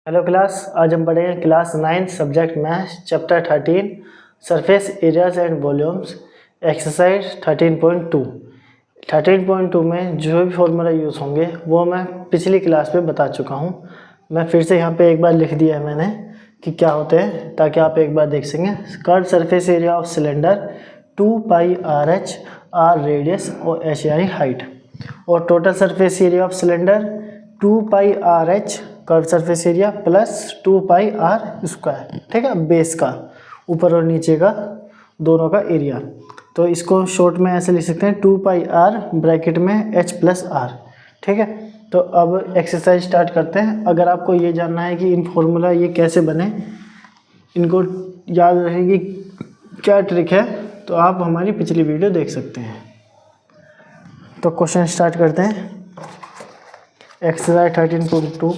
Hello class, आज हम पढ़ेंगे class 9 subject maths chapter 13 surface areas and volumes exercise 13.2 में जो भी फॉर्मूला यूज़ होंगे वो मैं पिछली क्लास में बता चुका हूँ। मैं फिर से यहाँ पे एक बार लिख दिया है मैंने कि क्या होते हैं, ताकि आप एक बार देख सकें। Curve surface area of cylinder 2πRh R radius और h यानी हाइट, और total surface area of cylinder 2πRh curve surface area plus 2πr square. ठीक है, बेस का ऊपर और नीचे का दोनों का एरिया। तो इसको शॉर्ट में ऐसे लिख सकते हैं 2πr ब्रैकेट में h प्लस r। ठीक है, तो अब एक्सरसाइज स्टार्ट करते हैं। अगर आपको ये जानना है कि इन फॉर्मूला ये कैसे बने, इनको याद रहेगी क्या ट्रिक है, तो आप हमारी पिछली वीडियो देख सकते हैं। तो क्वेश्चन स्टार्ट करते हैं। एक्सरसाइज 13.2,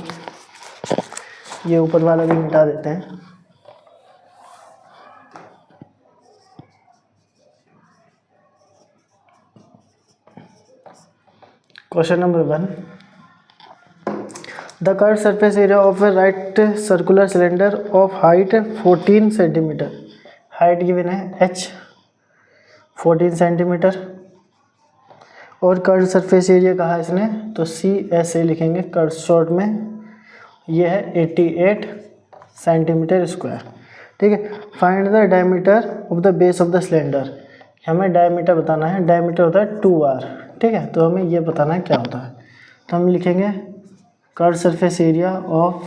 ये ऊपर वाला भी मिटा देते हैं। Question number 1, the curve surface area of A right circular cylinder of height 14 centimetre. Height given है h 14 सेंटीमीटर, और कर्व सरफेस एरिया कहा है इसने, तो सी ऐसे लिखेंगे कर्व शॉर्ट में। ये है 88 सेंटीमीटर स्क्वायर। ठीक है, find the diameter of the base of the cylinder. हमें डायमीटर बताना है। डायमीटर होता है 2r। ठीक है, तो हमें ये बताना है क्या होता है। तो हम लिखेंगे curve surface area of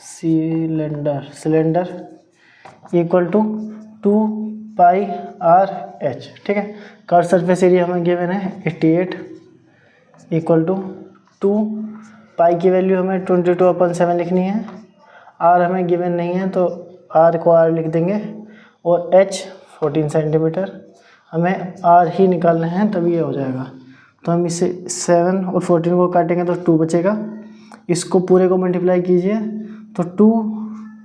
cylinder equal to 2πRh। ठीक है, कर्व सरफेस एरिया हमें गिवन है 88 इक्वल टू 2, पाई की वैल्यू हमें 22/7 लिखनी है। आर हमें गिवन नहीं है तो आर को आर लिख देंगे, और h 14 सेंटीमीटर। हमें आर ही निकालना है, तभी ये हो जाएगा। तो हम इसे 7 और 14 को काटेंगे तो 2 बचेगा। इसको पूरे को मल्टीप्लाई कीजिए तो 2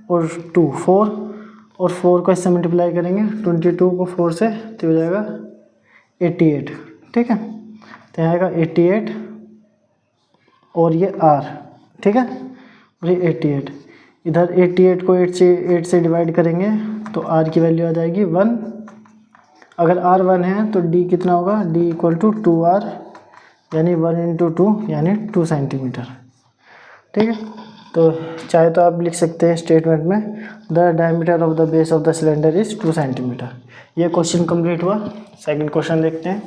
और 2 4, और 4 को इससे मल्टीप्लाई करेंगे 22 को 4 से, तो हो जाएगा 88। ठीक है, तो यहाँ आएगा 88 और ये r। ठीक है, और ये 88। इधर 88 को 8 से डिवाइड करेंगे तो r की वैल्यू आ जाएगी 1। अगर r 1 है तो d कितना होगा, d इक्वल टू 2r, यानी 1 × 2 यानी 2 सेंटीमीटर। ठीक है, तो चाहे तो आप लिख सकते हैं स्टेटमेंट में the diameter of the base of the cylinder is 2 centimetre. ये क्वेश्चन कंप्लीट हुआ। सेकंड क्वेश्चन देखते हैं।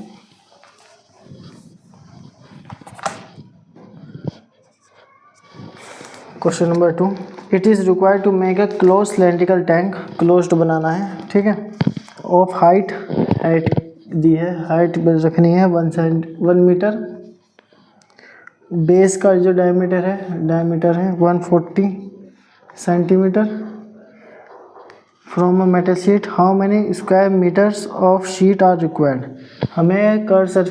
Question number 2, it is required to make a close cylindrical tank. Closed बनाना है। ठीक है, ऑफ हाइट दी है, हाइट रखनी है 1 मीटर। बेस का जो डायमीटर है 140 centimetre. From a metal sheet how many square metres of sheet are required. हमें टोटल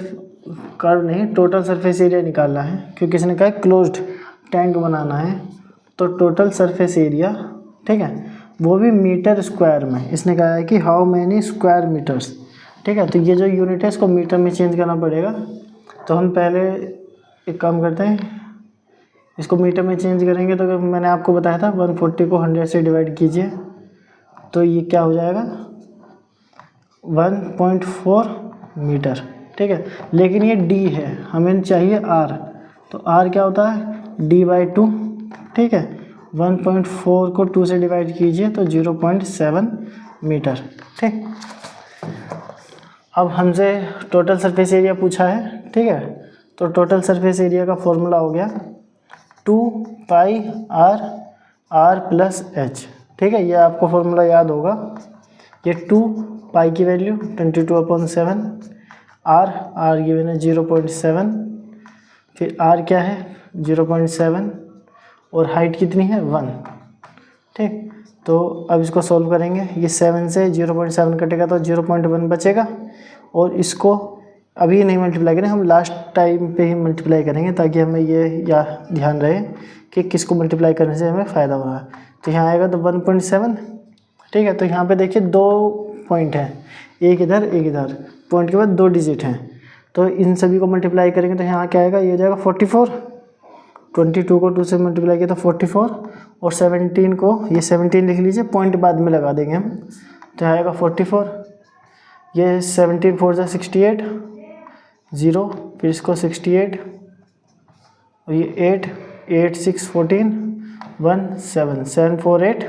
सरफेस एरिया निकालना है, क्योंकि इसने कहा क्लोज्ड टैंक बनाना है। तो टोटल सरफेस एरिया, ठीक है, वो भी मीटर स्क्वायर में। इसने कहा है कि हाउ मैनी स्क्वायर मीटर्स। ठीक है, तो ये जो यूनिट है इसको मीटर में चेंज करना पड़ेगा। तो हम पहले एक काम करते हैं, इसको मीटर में चेंज करेंगे। तो मैंने आपको बताया था 140 को 100 से डिवाइड कीजिए, तो ये क्या हो जाएगा 1.4 मीटर। ठीक है, लेकिन ये d है, हमें चाहिए r। तो r क्या होता है d/2। ठीक है, 1.4 को 2 से डिवाइड कीजिए तो 0.7 मीटर। ठीक, अब हमसे टोटल सरफेस एरिया पूछा है। ठीक है, तो टोटल सरफेस एरिया का फॉर्मूला हो गया 2πr प्लस h। ठीक है, ये आपको फॉर्मूला याद होगा। ये 2 पाई की वैल्यू 22/7, r गिवन है 0.7, फिर r क्या है 0.7, और हाइट कितनी है 1। ठीक, तो अब इसको सॉल्व करेंगे। ये 7 से 0.7 कटेगा तो 0.1 बचेगा, और इसको अभी नहीं मल्टीप्लाई करें, हम लास्ट टाइम पे ही मल्टीप्लाई करेंगे, ताकि हमें ये ध्यान रहे कि किसको मल्टीप्लाई करने से हमें फ़ायदा हो रहा है। तो यहाँ आएगा तो 1.7। ठीक है, तो यहाँ पे देखिए 2 पॉइंट हैं, एक इधर एक इधर, पॉइंट के बाद 2 डिजिट हैं। तो इन सभी को मल्टीप्लाई करेंगे तो यहाँ क्या आएगा, ये हो जाएगा 44। 22 को 2 से मल्टीप्लाई किया तो 44, और 17 को, ये 17 लिख लीजिए, पॉइंट बाद में लगा देंगे हम, तो आएगा 44। ये 17 4 जा 68, 0, फिर इसको 68, और ये 8, 8 6 14, 1 7 7 4 8,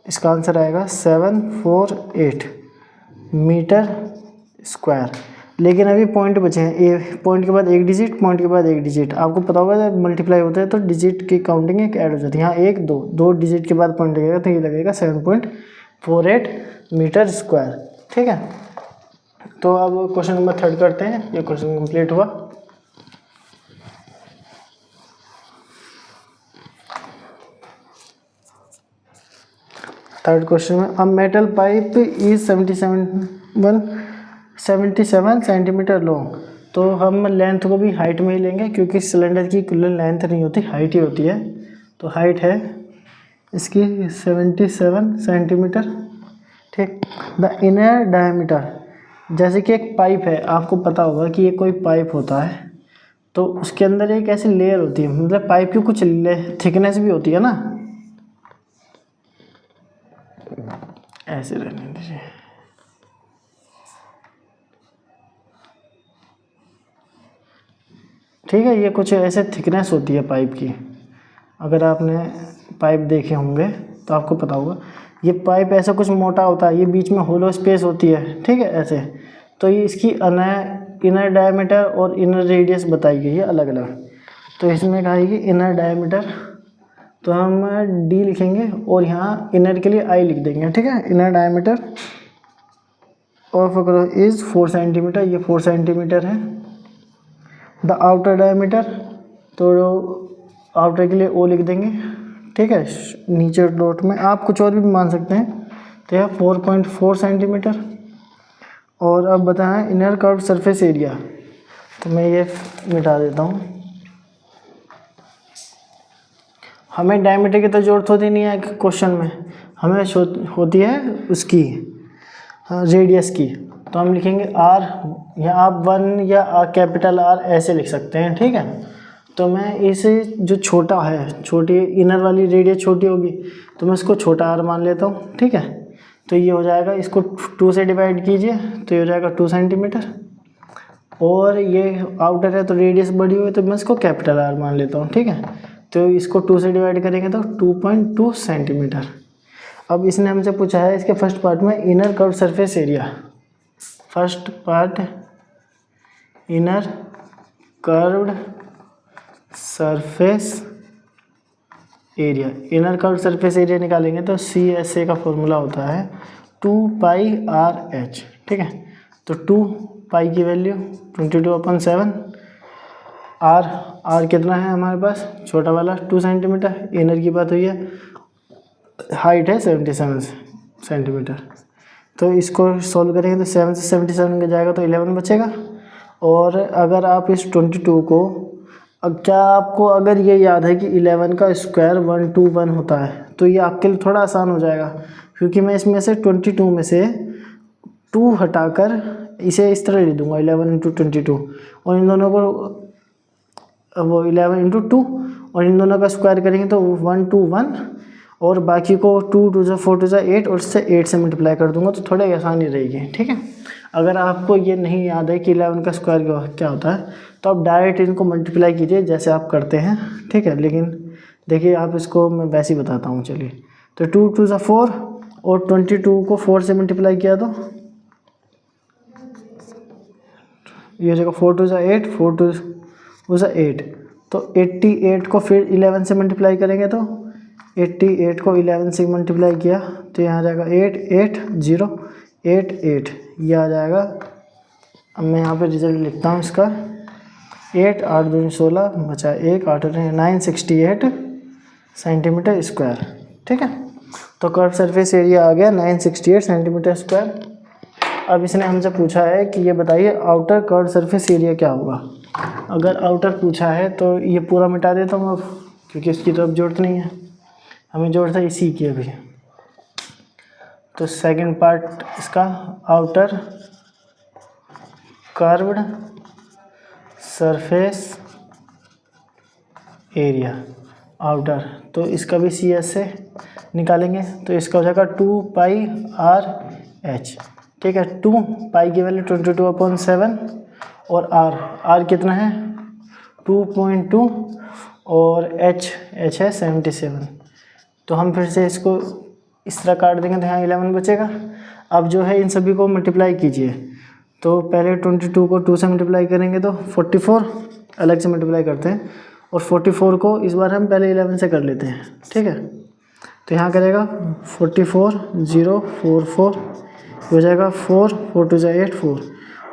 इसका आंसर आएगा 748 मीटर स्क्वायर। लेकिन अभी पॉइंट बचे हैं, ए पॉइंट के बाद एक डिजिट, पॉइंट के बाद एक डिजिट। आपको पता होगा जब मल्टीप्लाई होता है तो डिजिट की काउंटिंग एक ऐड हो जाती है। यहाँ 1 2 2 डिजिट के बाद पॉइंट लगेगा तो ये लगेगा 7.48 मीटर स्क्वायर। ठीक है, तो अब क्वेश्चन नंबर 3 करते हैं। ये क्वेश्चन कंप्लीट हुआ। थर्ड क्वेश्चन में, a metal pipe is 77 centimetre long. तो हम लेंथ को भी हाइट में ही लेंगे क्योंकि सिलेंडर की कुल लेंथ नहीं होती, हाइट ही होती है। तो हाइट है इसकी 77 सेंटीमीटर। ठीक, द इनर डायमीटर, जैसे कि एक पाइप है, आपको पता होगा कि ये कोई पाइप होता है तो उसके अंदर एक ऐसी लेयर होती है, मतलब पाइप की कुछ थिकनेस भी होती है ना, ऐसे रहने दीजिए। ठीक है, ये कुछ ऐसे थिकनेस होती है पाइप की। अगर आपने पाइप देखे होंगे तो आपको पता होगा, ये पाइप ऐसा कुछ मोटा होता है, ये बीच में होलो स्पेस होती है। ठीक है, ऐसे। तो ये इसकी इनर डायमीटर और इनर रेडियस बताई गई है अलग अलग। तो इसमें कहा है कि इनर डायमीटर, तो हम डी लिखेंगे और यहाँ इनर के लिए आई लिख देंगे। ठीक है, inner diameter of is 4 centimetre, ये 4 सेंटीमीटर है। द आउटर डायमीटर, तो आउटर के लिए ओ लिख देंगे। ठीक है, नीचे डॉट में आप कुछ और भी मान सकते हैं। तो यह 4.4 सेंटीमीटर। और अब बताएं इनर कर्व सरफेस एरिया, तो मैं ये मिटा देता हूँ। हमें डायमीटर की तो जरूरत होती नहीं है क्वेश्चन में, हमें होती है उसकी रेडियस की। तो हम लिखेंगे आर, या आप 1 या कैपिटल आर ऐसे लिख सकते हैं। ठीक है, तो मैं इसे जो छोटा है, छोटी इनर वाली रेडियस छोटी होगी तो मैं इसको छोटा आर मान लेता हूँ। ठीक है, तो ये हो जाएगा, इसको 2 से डिवाइड कीजिए तो ये हो जाएगा 2 सेंटीमीटर। और ये आउटर है तो रेडियस बड़ी हुई तो मैं इसको कैपिटल आर मान लेता हूँ। ठीक है, तो इसको 2 से डिवाइड करेंगे तो 2.2 सेंटीमीटर। अब इसने हमसे पूछा है इसके फर्स्ट पार्ट में inner curve surface area. First part inner curved surface area, inner curved surface area निकालेंगे तो CSA का फॉर्मूला होता है 2πRH। ठीक है, तो 2 पाई की वैल्यू 22/7, आर कितना है हमारे पास, छोटा वाला 2 सेंटीमीटर, इनर की बात हुई है, हाइट है 77 सेंटीमीटर। तो इसको सॉल्व करेंगे तो 7 से 77 का जाएगा तो 11 बचेगा। और अगर आप इस 22 को, अब क्या आपको अगर ये याद है कि 11 का स्क्वायर 121 होता है तो ये आपके लिए थोड़ा आसान हो जाएगा, क्योंकि मैं इसमें से 22 में से 2 हटाकर इसे इस तरह लिख दूंगा 11 × 22, और इन दोनों को वो 11 × 2, और इन दोनों का स्क्वायर करेंगे तो 121, और बाकी को 2 2 जा 4 2 जा 8, और इससे 8 से मल्टीप्लाई कर दूंगा तो थोड़ी आसानी रहेगी। ठीक है, अगर आपको ये नहीं याद है कि 11 का स्क्वायर क्या होता है तो आप डायरेक्ट इनको मल्टीप्लाई कीजिए जैसे आप करते हैं। ठीक है, लेकिन देखिए आप इसको मैं वैसे ही बताता हूँ। चलिए, तो 2 2 जा 4, और 22 को 4 से मल्टीप्लाई किया तो ये हो जाएगा 4 2 जा 8, 4 2 जा 8, तो 88 को फिर 11 से मल्टीप्लाई करेंगे तो 88 को 11 से मल्टीप्लाई किया तो यहाँ आ जाएगा 8 8 0 8 8, ये आ जाएगा। अब मैं यहाँ पे रिजल्ट लिखता हूँ इसका, 8 8 2 16 बचा 1 8 968 सेंटीमीटर स्क्वायर। ठीक है, तो कर्व सरफेस एरिया आ गया 968 सेंटीमीटर स्क्वायर। अब इसने हमसे पूछा है कि ये बताइए आउटर कर्व सरफेस एरिया क्या होगा। अगर आउटर पूछा है तो ये पूरा मिटा देता हूँ अब, क्योंकि इसकी तो अब जरूरत नहीं है, हमें जरूरत है इसी की अभी। तो सेकंड पार्ट इसका, outer curved surface area outer, तो इसका भी सी एस से निकालेंगे तो इसका हो जाएगा 2 पाई आर एच। ठीक है, 2 पाई की वैल्यू 22/7 और आर कितना है 2.2 और एच है 77। तो हम फिर से इसको इस तरह काट देंगे तो यहाँ 11 बचेगा। अब जो है इन सभी को मल्टीप्लाई कीजिए, तो पहले 22 को 2 से मल्टीप्लाई करेंगे तो 44 अलग से मल्टीप्लाई करते हैं और 44 को इस बार हम पहले 11 से कर लेते हैं। ठीक है, तो यहाँ करेगा 44,044 हो जाएगा 4 4 2 8 4।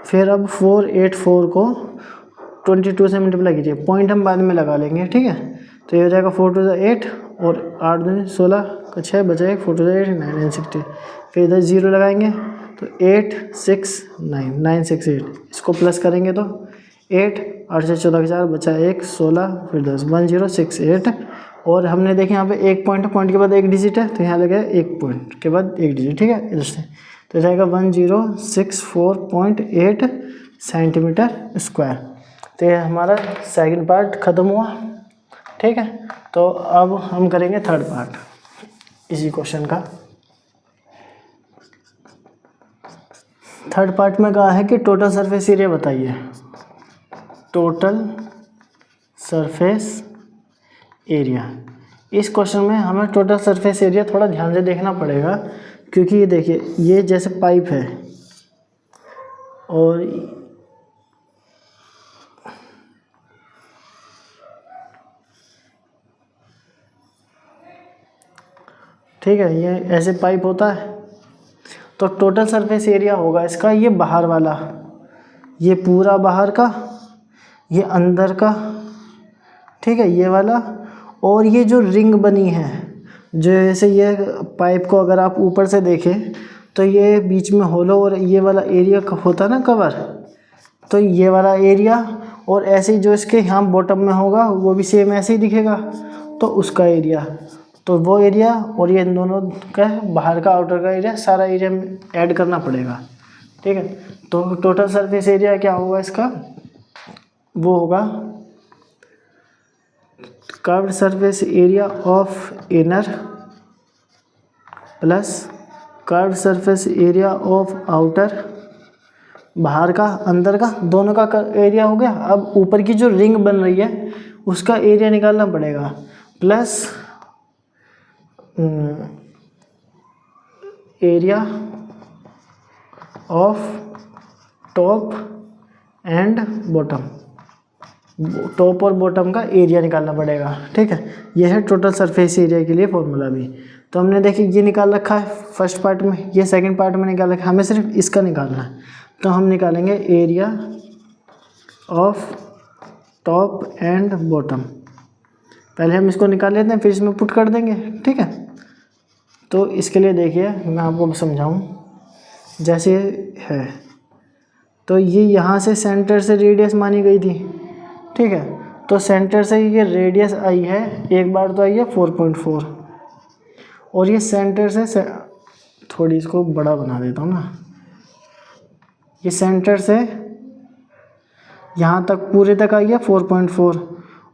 फिर अब 484 को 22 से मल्टीप्लाई कीजिए, पॉइंट हम बाद में लगा लेंगे। ठीक है, तो ये हो जाएगा 4 2 8 और 8 2 16 का 6 बचा 1 4 2 8 9 9 60। फिर इधर 0 लगाएंगे तो 8 6 9 9 6 8, इसको प्लस करेंगे तो 8 8 से 14 का 4 बचा 1 16 फिर 10 1068। और हमने देखे यहाँ पे एक पॉइंट के बाद एक डिजिट है तो यहाँ लगे एक पॉइंट के बाद एक डिजिट। ठीक है, इधर से तो जाएगा 1064.8 सेंटीमीटर स्क्वायर। तो ये हमारा सेकंड पार्ट ख़त्म हुआ। ठीक है, तो अब हम करेंगे थर्ड पार्ट इसी क्वेश्चन का। थर्ड पार्ट में कहा है कि टोटल सरफेस एरिया बताइए। टोटल सरफेस एरिया, इस क्वेश्चन में हमें टोटल सरफेस एरिया थोड़ा ध्यान से देखना पड़ेगा, क्योंकि ये देखिए ये जैसे पाइप है और ठीक है ये ऐसे पाइप होता है तो टोटल सरफेस एरिया होगा इसका ये बाहर वाला, ये पूरा बाहर का, ये अंदर का। ठीक है, ये वाला और ये जो रिंग बनी है, जैसे ये पाइप को अगर आप ऊपर से देखें तो ये बीच में होलो और ये वाला एरिया होता है ना कवर, तो ये वाला एरिया और ऐसे ही जो इसके यहाँ बॉटम में होगा वो भी सेम ऐसे ही दिखेगा, तो उसका एरिया, तो वो एरिया और ये इन दोनों का बाहर का आउटर का एरिया सारा एरिया ऐड करना पड़ेगा। ठीक है, तो टोटल सरफेस एरिया क्या होगा इसका, वो होगा curved surface area of inner plus curved surface area of outer, बाहर का अंदर का दोनों का एरिया हो गया। अब ऊपर की जो रिंग बन रही है उसका एरिया निकालना पड़ेगा, plus area of top and bottom, top और बॉटम का एरिया निकालना पड़ेगा। ठीक है, यह है टोटल सरफेस एरिया के लिए फॉर्मूला भी। तो हमने देखिए ये निकाल रखा है फर्स्ट पार्ट में, ये सेकंड पार्ट में निकाल रखा है, हमें सिर्फ इसका निकालना है। तो हम निकालेंगे area of top and bottom, पहले हम इसको निकाल लेते हैं फिर इसमें पुट कर देंगे। ठीक है, तो इसके लिए देखिए मैं आपको समझाऊं, जैसे है तो ये यहाँ से सेंटर से रेडियस मानी गई थी। ठीक है, तो सेंटर से ये रेडियस आई है, एक बार तो आई है 4.4 और ये सेंटर से थोड़ी इसको बड़ा बना देता हूँ ना, ये सेंटर से यहाँ तक पूरे तक आई है 4.4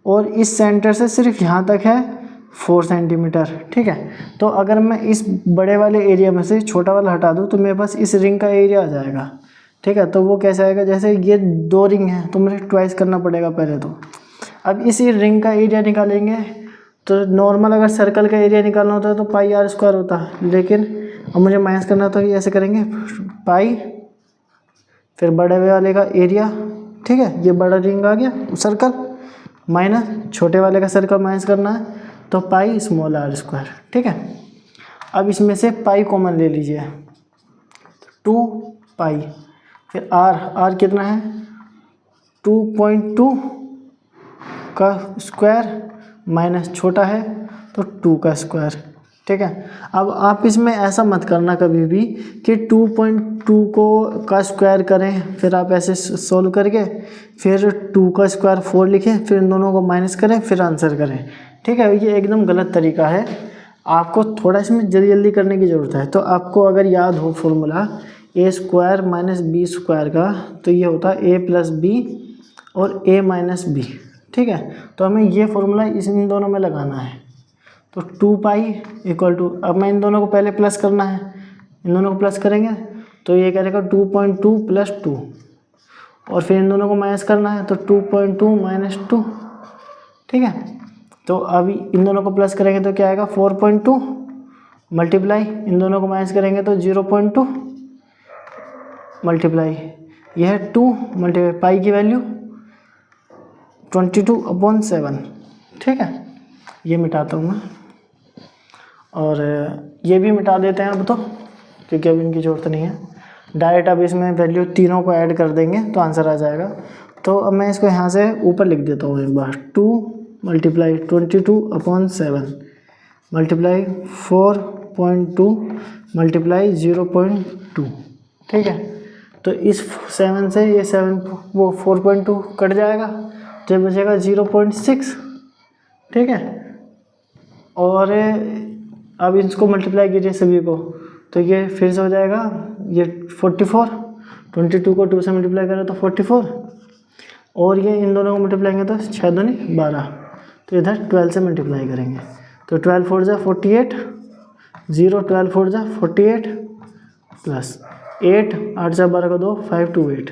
और इस सेंटर से सिर्फ यहाँ तक है 4 सेंटीमीटर। ठीक है, तो अगर मैं इस बड़े वाले एरिया में से छोटा वाला हटा दूँ तो मेरे पास इस रिंग का एरिया आ जाएगा। ठीक है, तो वो कैसे आएगा, जैसे ये 2 रिंग हैं तो मुझे ट्वाइस करना पड़ेगा पहले तो। अब इसी रिंग का एरिया निकालेंगे तो नॉर्मल अगर सर्कल का एरिया निकालना होता है तो पाई आर स्क्वायर होता है, लेकिन अब मुझे माइनस करना होता है, ऐसे करेंगे पाई फिर बड़े वाले का एरिया। ठीक है, ये बड़ा रिंग आ गया सर्कल, माइनस छोटे वाले का सर्कल माइनस करना है तो पाई स्मॉल आर स्क्वायर। ठीक है, अब इसमें से पाई कॉमन ले लीजिए, 2 पाई, फिर आर कितना है 2.2 का स्क्वायर माइनस छोटा है तो 2 का स्क्वायर। ठीक है, अब आप इसमें ऐसा मत करना कभी भी कि 2.2 को का स्क्वायर करें फिर आप ऐसे सोल्व करके फिर 2 का स्क्वायर 4 लिखें फिर इन दोनों को माइनस करें फिर आंसर करें। ठीक है, ये एकदम गलत तरीका है, आपको थोड़ा इसमें जल्दी करने की ज़रूरत है। तो आपको अगर याद हो फॉर्मूला ए स्क्वायर माइनस बी स्क्वायर का, तो ये होता है ए प्लस बी और ए माइनस बी। ठीक है। तो हमें ये फॉर्मूला इन दोनों में लगाना है। तो 2 पाई इक्वल टू, अब मैं इन दोनों को पहले प्लस करना है, इन दोनों को प्लस करेंगे तो ये करेगा 2.2 प्लस 2, और फिर इन दोनों को माइनस करना है तो 2.2 माइनस 2, ठीक है। तो अभी इन दोनों को प्लस करेंगे तो क्या आएगा 4.2 मल्टीप्लाई, इन दोनों को माइनस करेंगे तो 0.2 मल्टीप्लाई, यह है 2 मल्टीप्लाई पाई की वैल्यू 22/7, ठीक है। ये मिटाता हूँ मैं, और ये भी मिटा देते हैं अब तो, क्योंकि अब इनकी ज़रूरत नहीं है। डायरेक्ट अब इसमें वैल्यू तीनों को ऐड कर देंगे तो आंसर आ जाएगा। तो अब मैं इसको यहाँ से ऊपर लिख देता हूँ एक बार, 2 मल्टीप्लाई 22/7 मल्टीप्लाई 4.2 मल्टीप्लाई 0.2, ठीक है। तो इस 7 से ये 7 वो 4.2 कट जाएगा तो ये बचेगा 0.6, ठीक है। और अब इसको मल्टीप्लाई कीजिए सभी को, तो ये फिर से हो जाएगा ये 44, 22 को 2 से मल्टीप्लाई करें तो 44, और ये इन दोनों को मल्टीप्लाई करेंगे तो 6 दूनी 12, तो इधर 12 से मल्टीप्लाई करेंगे तो 12 4 जा 48, 0 12 4 जा 48 प्लस 8 8 जा 12 का 2 5 2 8।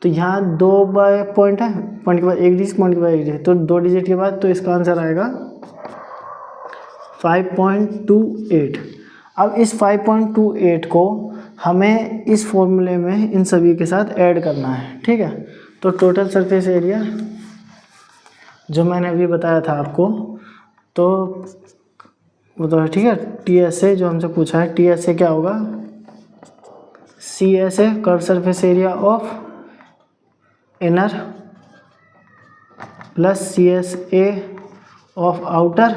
तो यहाँ 2 बाय पॉइंट है, पॉइंट के बाद एक डिजिट, पॉइंट के बाद एक डिजिट, तो 2 डिजिट के बाद तो इसका आंसर आएगा 5.28। अब इस 5.28 को हमें इस फॉर्मूले में इन सभी के साथ ऐड करना है, ठीक है। तो टोटल सरफेस एरिया जो मैंने अभी बताया था आपको, तो वो तो ठीक है। TSA जो हमसे पूछा है, TSA क्या होगा, CSA curve surface area of inner plus CSA of outer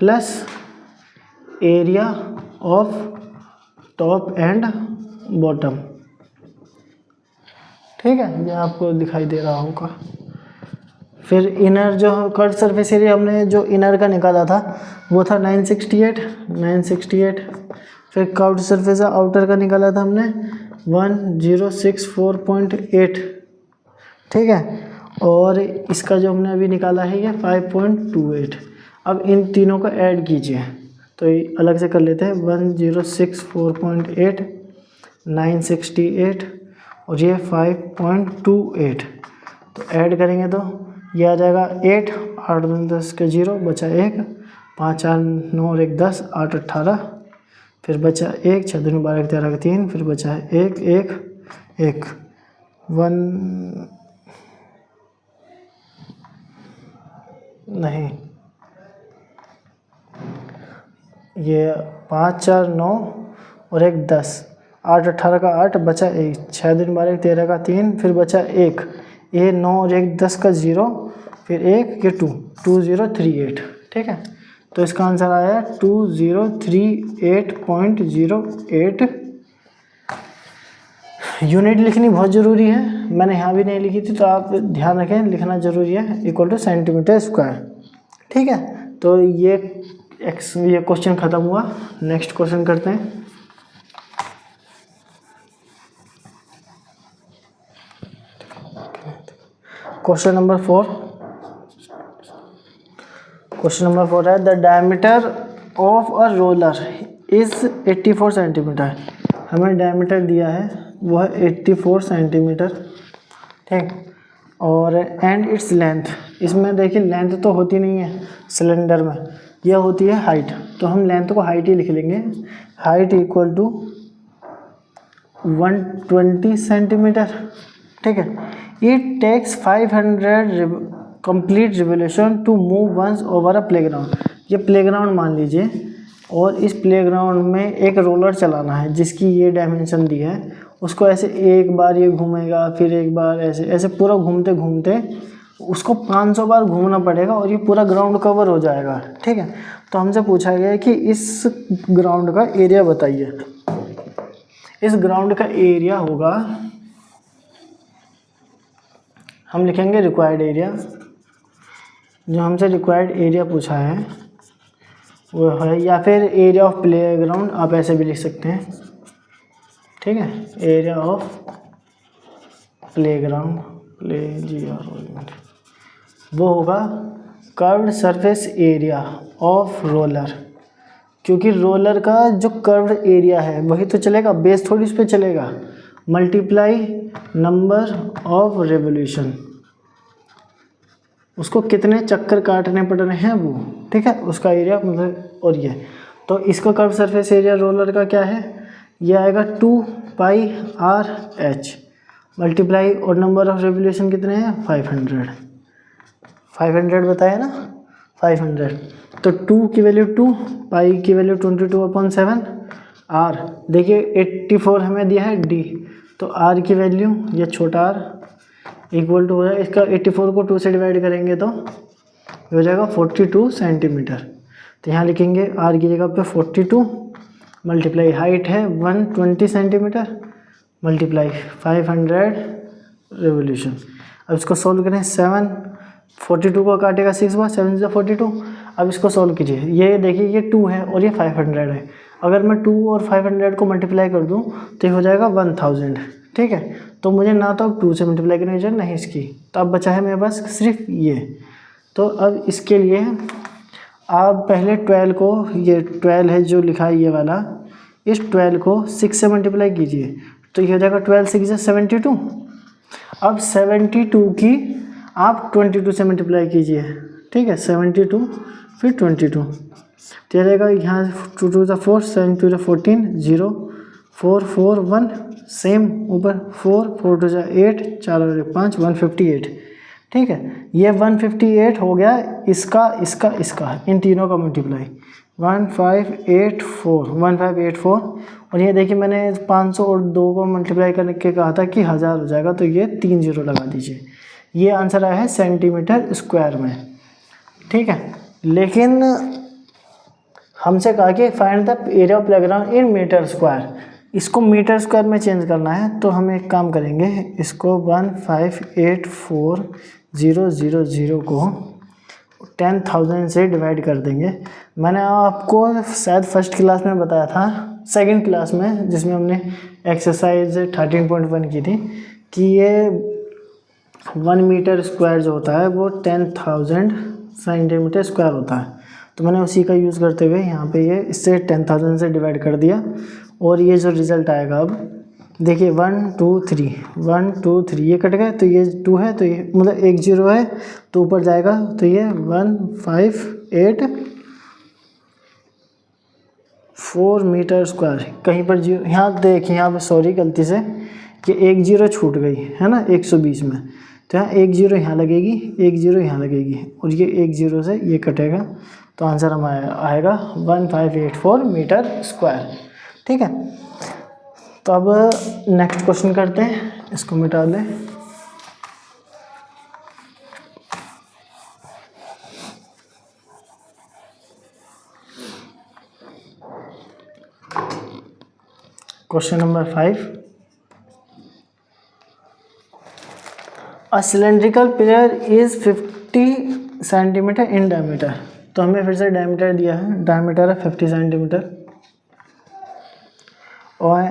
plus area of top and bottom, ठीक है। ये आपको दिखाई दे रहा होगा। फिर इनर जो कर्व सरफेस एरिया हमने जो इनर का निकाला था वो था 968। फिर कर्व सरफेस आउटर का निकाला था हमने 1064.8, ठीक है। और इसका जो हमने अभी निकाला है ये 5.28। अब इन तीनों को ऐड कीजिए, तो ये अलग से कर लेते हैं। 1064.8 968 और ये 5.28, तो ऐड करेंगे तो ये आ जाएगा 8 8 2 10 के 0 बचा 1 5 4 9 और 1 10 8 18, फिर बचा 1 6 2 12 13 का 3, फिर बचा है 1 1 1 1 नहीं, ये 5 4 9 और 1 10 8 18 का 8 बचा 1 6 2 12 13 का 3, फिर बचा 1 ये 9 और 1 10 का 0, फिर 1 ये 2 2038, ठीक है। तो इसका आंसर आया 2038.08। यूनिट लिखनी बहुत ज़रूरी है, मैंने यहाँ भी नहीं लिखी थी, तो आप ध्यान रखें, लिखना ज़रूरी है, इक्वल टू सेंटीमीटर स्क्वायर, ठीक है। तो ये क्वेश्चन ख़त्म हुआ। नेक्स्ट क्वेश्चन करते हैं। Question number 4। क्वेश्चन नंबर 4 है the diameter of a roller is 84 centimetre. हमें डायमीटर दिया है वो है 84 सेंटीमीटर, ठीक। और एंड इट्स लेंथ, इसमें देखिए लेंथ तो होती नहीं है सिलेंडर में, यह होती है हाइट, तो हम लेंथ को हाइट ही लिख लेंगे। हाइट इक्वल टू 120 सेंटीमीटर, ठीक है। It takes 500 complete revolution to move once over a playground. ये प्लेग्राउंड मान लीजिए, और इस प्लेग्राउंड में एक रोलर चलाना है जिसकी ये डायमेंशन दी है, उसको ऐसे एक बार ये घूमेगा, फिर एक बार ऐसे ऐसे पूरा घूमते घूमते उसको 500 बार घूमना पड़ेगा और ये पूरा ग्राउंड कवर हो जाएगा, ठीक है। तो हमसे पूछा गया है कि इस ग्राउंड का एरिया बताइए। इस ग्राउंड का एरिया होगा, हम लिखेंगे रिक्वायर्ड एरिया। जो हमसे रिक्वायर्ड एरिया पूछा है वो है, या फिर एरिया ऑफ प्ले ग्राउंड, आप ऐसे भी लिख सकते हैं, ठीक है। Area of play ground, play GR वो होगा curved surface area of roller, क्योंकि रोलर का जो कर्व्ड एरिया है वही तो चलेगा, बेस थोड़ी उस पर चलेगा, मल्टीप्लाई नंबर ऑफ रेवोल्यूशन, उसको कितने चक्कर काटने पड़ रहे हैं वो, ठीक है, उसका एरिया मतलब। और ये तो इसका कर्व सरफेस एरिया रोलर का क्या है, ये आएगा 2πr/h मल्टीप्लाई और नंबर ऑफ रेवोल्यूशन कितने हैं 500 बताया ना 500। तो 2 की वैल्यू 2, पाई की वैल्यू 22/7, r देखिए 84 हमें दिया है d, तो r की वैल्यू ये छोटा r इक्वल टू हो जाएगा, इसका 84 को 2 से डिवाइड करेंगे तो हो जाएगा 42 सेंटीमीटर। तो यहाँ लिखेंगे r की जगह पे 42 मल्टीप्लाई हाइट है 120 सेंटीमीटर मल्टीप्लाई 500 रेवोल्यूशन। अब इसको सॉल्व करें, 7 42 को काटेगा 6 बार, 7 से 42। अब इसको सॉल्व कीजिए, ये देखिए ये 2 है और ये 500 है, अगर मैं 2 और 500 को मल्टीप्लाई कर दूँ तो ये हो जाएगा 1000, ठीक है। तो मुझे ना तो 2 से मल्टीप्लाई करनी चाहिए नहीं इसकी, तो अब बचा है मेरे पास सिर्फ ये। तो अब इसके लिए आप पहले 12 को, ये 12 है जो लिखा है ये वाला, इस 12 को 6 से मल्टीप्लाई कीजिए तो ये हो जाएगा 12 6 से 72। अब 72 की आप 22 से मल्टीप्लाई कीजिए, ठीक है, 72 फिर 22 तो ये रहेगा यहाँ 2 2 4 7 2 14 0 4 4 1 सेम ऊपर 4 4 2 8 4 और 5 158, ठीक है। ये 158 हो गया इसका इन तीनों का मल्टीप्लाई 1584 और ये देखिए मैंने 500 और 2 को मल्टीप्लाई करके कहा था कि 1000 हो जाएगा, तो ये 3 0 लगा दीजिए। ये आंसर आया है सेंटीमीटर स्क्वायर में, ठीक है। लेकिन हमसे कहा कि find the area of playground in metre square, इसको मीटर स्क्वायर में चेंज करना है। तो हम एक काम करेंगे, इसको 1584000 को 10,000 से डिवाइड कर देंगे। मैंने आपको शायद फर्स्ट क्लास में बताया था, सेकंड क्लास में जिसमें हमने एक्सरसाइज 13.1 की थी, कि ये 1 मीटर स्क्वायर जो होता है वो 10,000 सेंटीमीटर स्क्वायर होता है। तो मैंने उसी का यूज़ करते हुए यहाँ पे ये इससे 10,000 से डिवाइड कर दिया और ये जो रिज़ल्ट आएगा अब देखिए 1 2 3 ये कट गए, तो ये 2 है, तो ये मतलब 1 0 है तो ऊपर जाएगा, तो ये 1584 मीटर स्क्वायर। कहीं पर जीरो, यहाँ देखिए यहाँ पे सॉरी गलती से कि 1 0 छूट गई है ना 120 में, तो यहाँ 1 0 यहाँ लगेगी, 1 0 यहाँ लगेगी और ये 1 0 से ये कटेगा, तो आंसर हमारा आएगा 1584 मीटर स्क्वायर, ठीक है। तो अब नेक्स्ट क्वेश्चन करते हैं, इसको मिटा दें। Question number 5, a cylindrical pillar is 50 centimetre in diameter. तो हमें फिर से डायमीटर दिया है, डायमीटर है 50 सेंटीमीटर और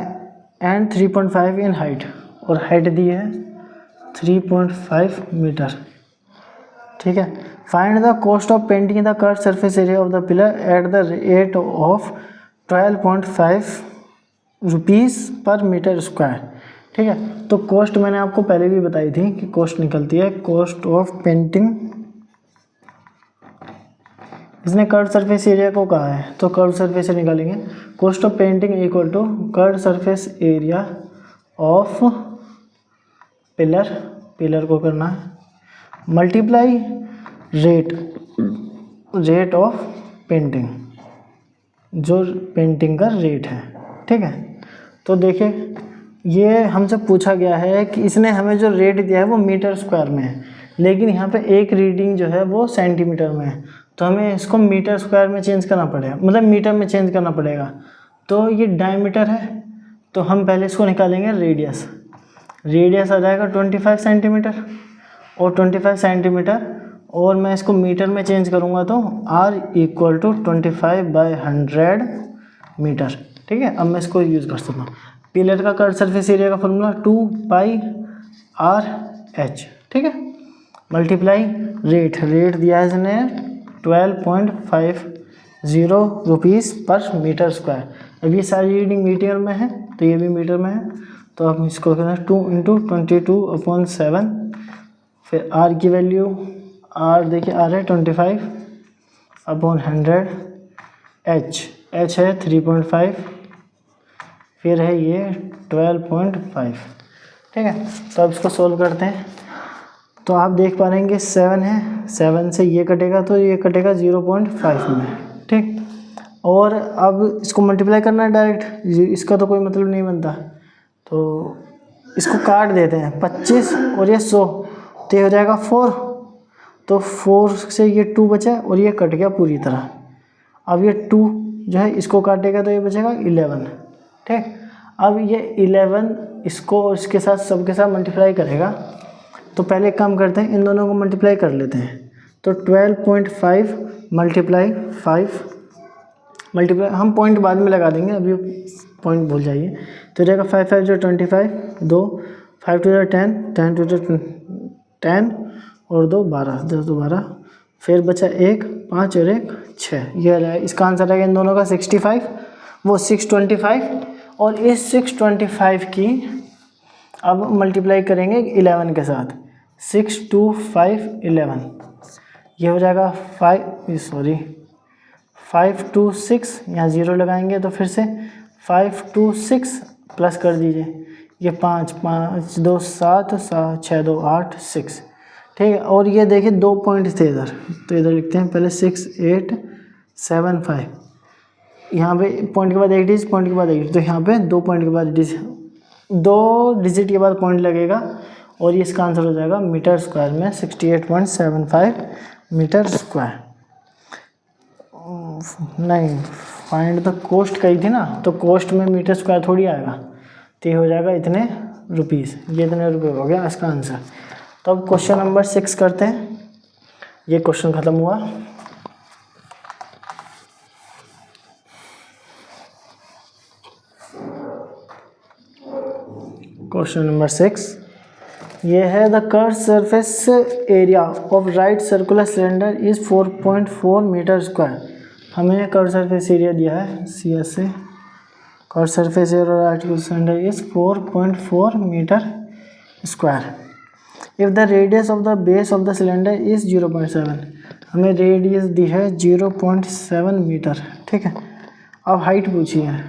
एंड 3.5 इन हाइट, और हाइट दी है 3.5 मीटर, ठीक है। Find the cost of painting the curve surface area of the pillar at the rate of 12.5 rupees पर मीटर स्क्वायर, ठीक है। तो कॉस्ट मैंने आपको पहले भी बताई थी कि कॉस्ट निकलती है कॉस्ट ऑफ पेंटिंग, इसने कर्व सरफेस एरिया को कहा है तो कर्व सरफेस से निकालेंगे। Cost of painting equal to curve surface area of pillar, pillar को करना है, मल्टीप्लाई रेट ऑफ पेंटिंग, जो पेंटिंग का रेट है, ठीक है। तो देखिए ये हमसे पूछा गया है कि इसने हमें जो रेट दिया है वो मीटर स्क्वायर में है, लेकिन यहाँ पे एक रीडिंग जो है वो सेंटीमीटर में है, तो हमें इसको मीटर स्क्वायर में चेंज करना पड़ेगा, मतलब मीटर में चेंज करना पड़ेगा। तो ये डायमीटर है, तो हम पहले इसको निकालेंगे रेडियस, रेडियस आ जाएगा 25 सेंटीमीटर और 25 सेंटीमीटर, और मैं इसको मीटर में चेंज करूँगा तो r इक्वल टू 25/100 मीटर, ठीक है। अब मैं इसको यूज़ कर सकता हूँ। पिलर का कर्व सरफेस एरिया का फॉर्मूला 2πr/h, ठीक है, मल्टीप्लाई रेट दिया है इसने 12.50 रुपीज़ पर मीटर स्क्वायर। अब ये सारी रीडिंग मीटर में है तो ये भी मीटर में है, तो हम इसको कहते हैं 2 × 22/7। फिर आर की वैल्यू, आर देखिए आर है 25/100, एच है 3.5, फिर है ये 12.5। ठीक है, तो अब इसको सोल्व करते हैं। तो आप देख पा रहे हैं 7 है, 7 से ये कटेगा तो ये कटेगा 0.5 में। ठीक, और अब इसको मल्टीप्लाई करना है डायरेक्ट, इसका तो कोई मतलब नहीं बनता, तो इसको काट देते हैं 25 और ये 100, तो ये हो जाएगा 4। तो 4 से ये 2 बचा और ये कट गया पूरी तरह। अब ये 2 जो है इसको काटेगा तो ये बचेगा 11। ठीक, अब ये 11 इसको और इसके साथ सबके साथ मल्टीप्लाई करेगा। तो पहले एक काम करते हैं, इन दोनों को मल्टीप्लाई कर लेते हैं। तो 12.5 × 5 मल्टीप्लाई, हम पॉइंट बाद में लगा देंगे, अभी पॉइंट भूल जाइए। तो जाएगा 5 5 जो 25, 2 5 2 10, 10 2 10 और 2 12, 10 2 12, फिर बचा 1 5 और 1 6। ये रहा इसका आंसर है इन दोनों का 65, वो 625। और इस 625 की अब मल्टीप्लाई करेंगे 11 के साथ, 6 2 5 11, ये हो जाएगा 5 2 6, यहाँ 0 लगाएंगे तो फिर से 5 2 6 प्लस कर दीजिए, ये 5 5 2 7 7 6 2 8 6। ठीक है, और ये देखिए 2 पॉइंट थे इधर, तो इधर लिखते हैं पहले 6 8 7 5, यहाँ पे पॉइंट के बाद एक डिजिट, पॉइंट के बाद एक डिजिट, तो यहाँ पे 2 पॉइंट के बाद 2 डिजिट के बाद पॉइंट लगेगा, और ये इसका आंसर हो जाएगा मीटर स्क्वायर में 68.75 मीटर स्क्वायर। नहीं, फाइंड द कॉस्ट कही थी ना, तो कॉस्ट में मीटर स्क्वायर थोड़ी आएगा, तो ये हो जाएगा इतने रुपीज़, ये इतने रुपये हो गया इसका आंसर। तो अब क्वेश्चन नंबर 6 करते हैं। ये क्वेश्चन ख़त्म हुआ। क्वेश्चन नंबर 6 ये है, the curve surface area of right circular cylinder is 4.4 metre square. हमें कर्व सरफेस एरिया दिया है सी एस से, curve surface area right cylinder is 4.4 metre square. If the radius of the base of the cylinder is 0.7, हमें radius दी है 0.7 metre. ठीक है, अब height पूछी है,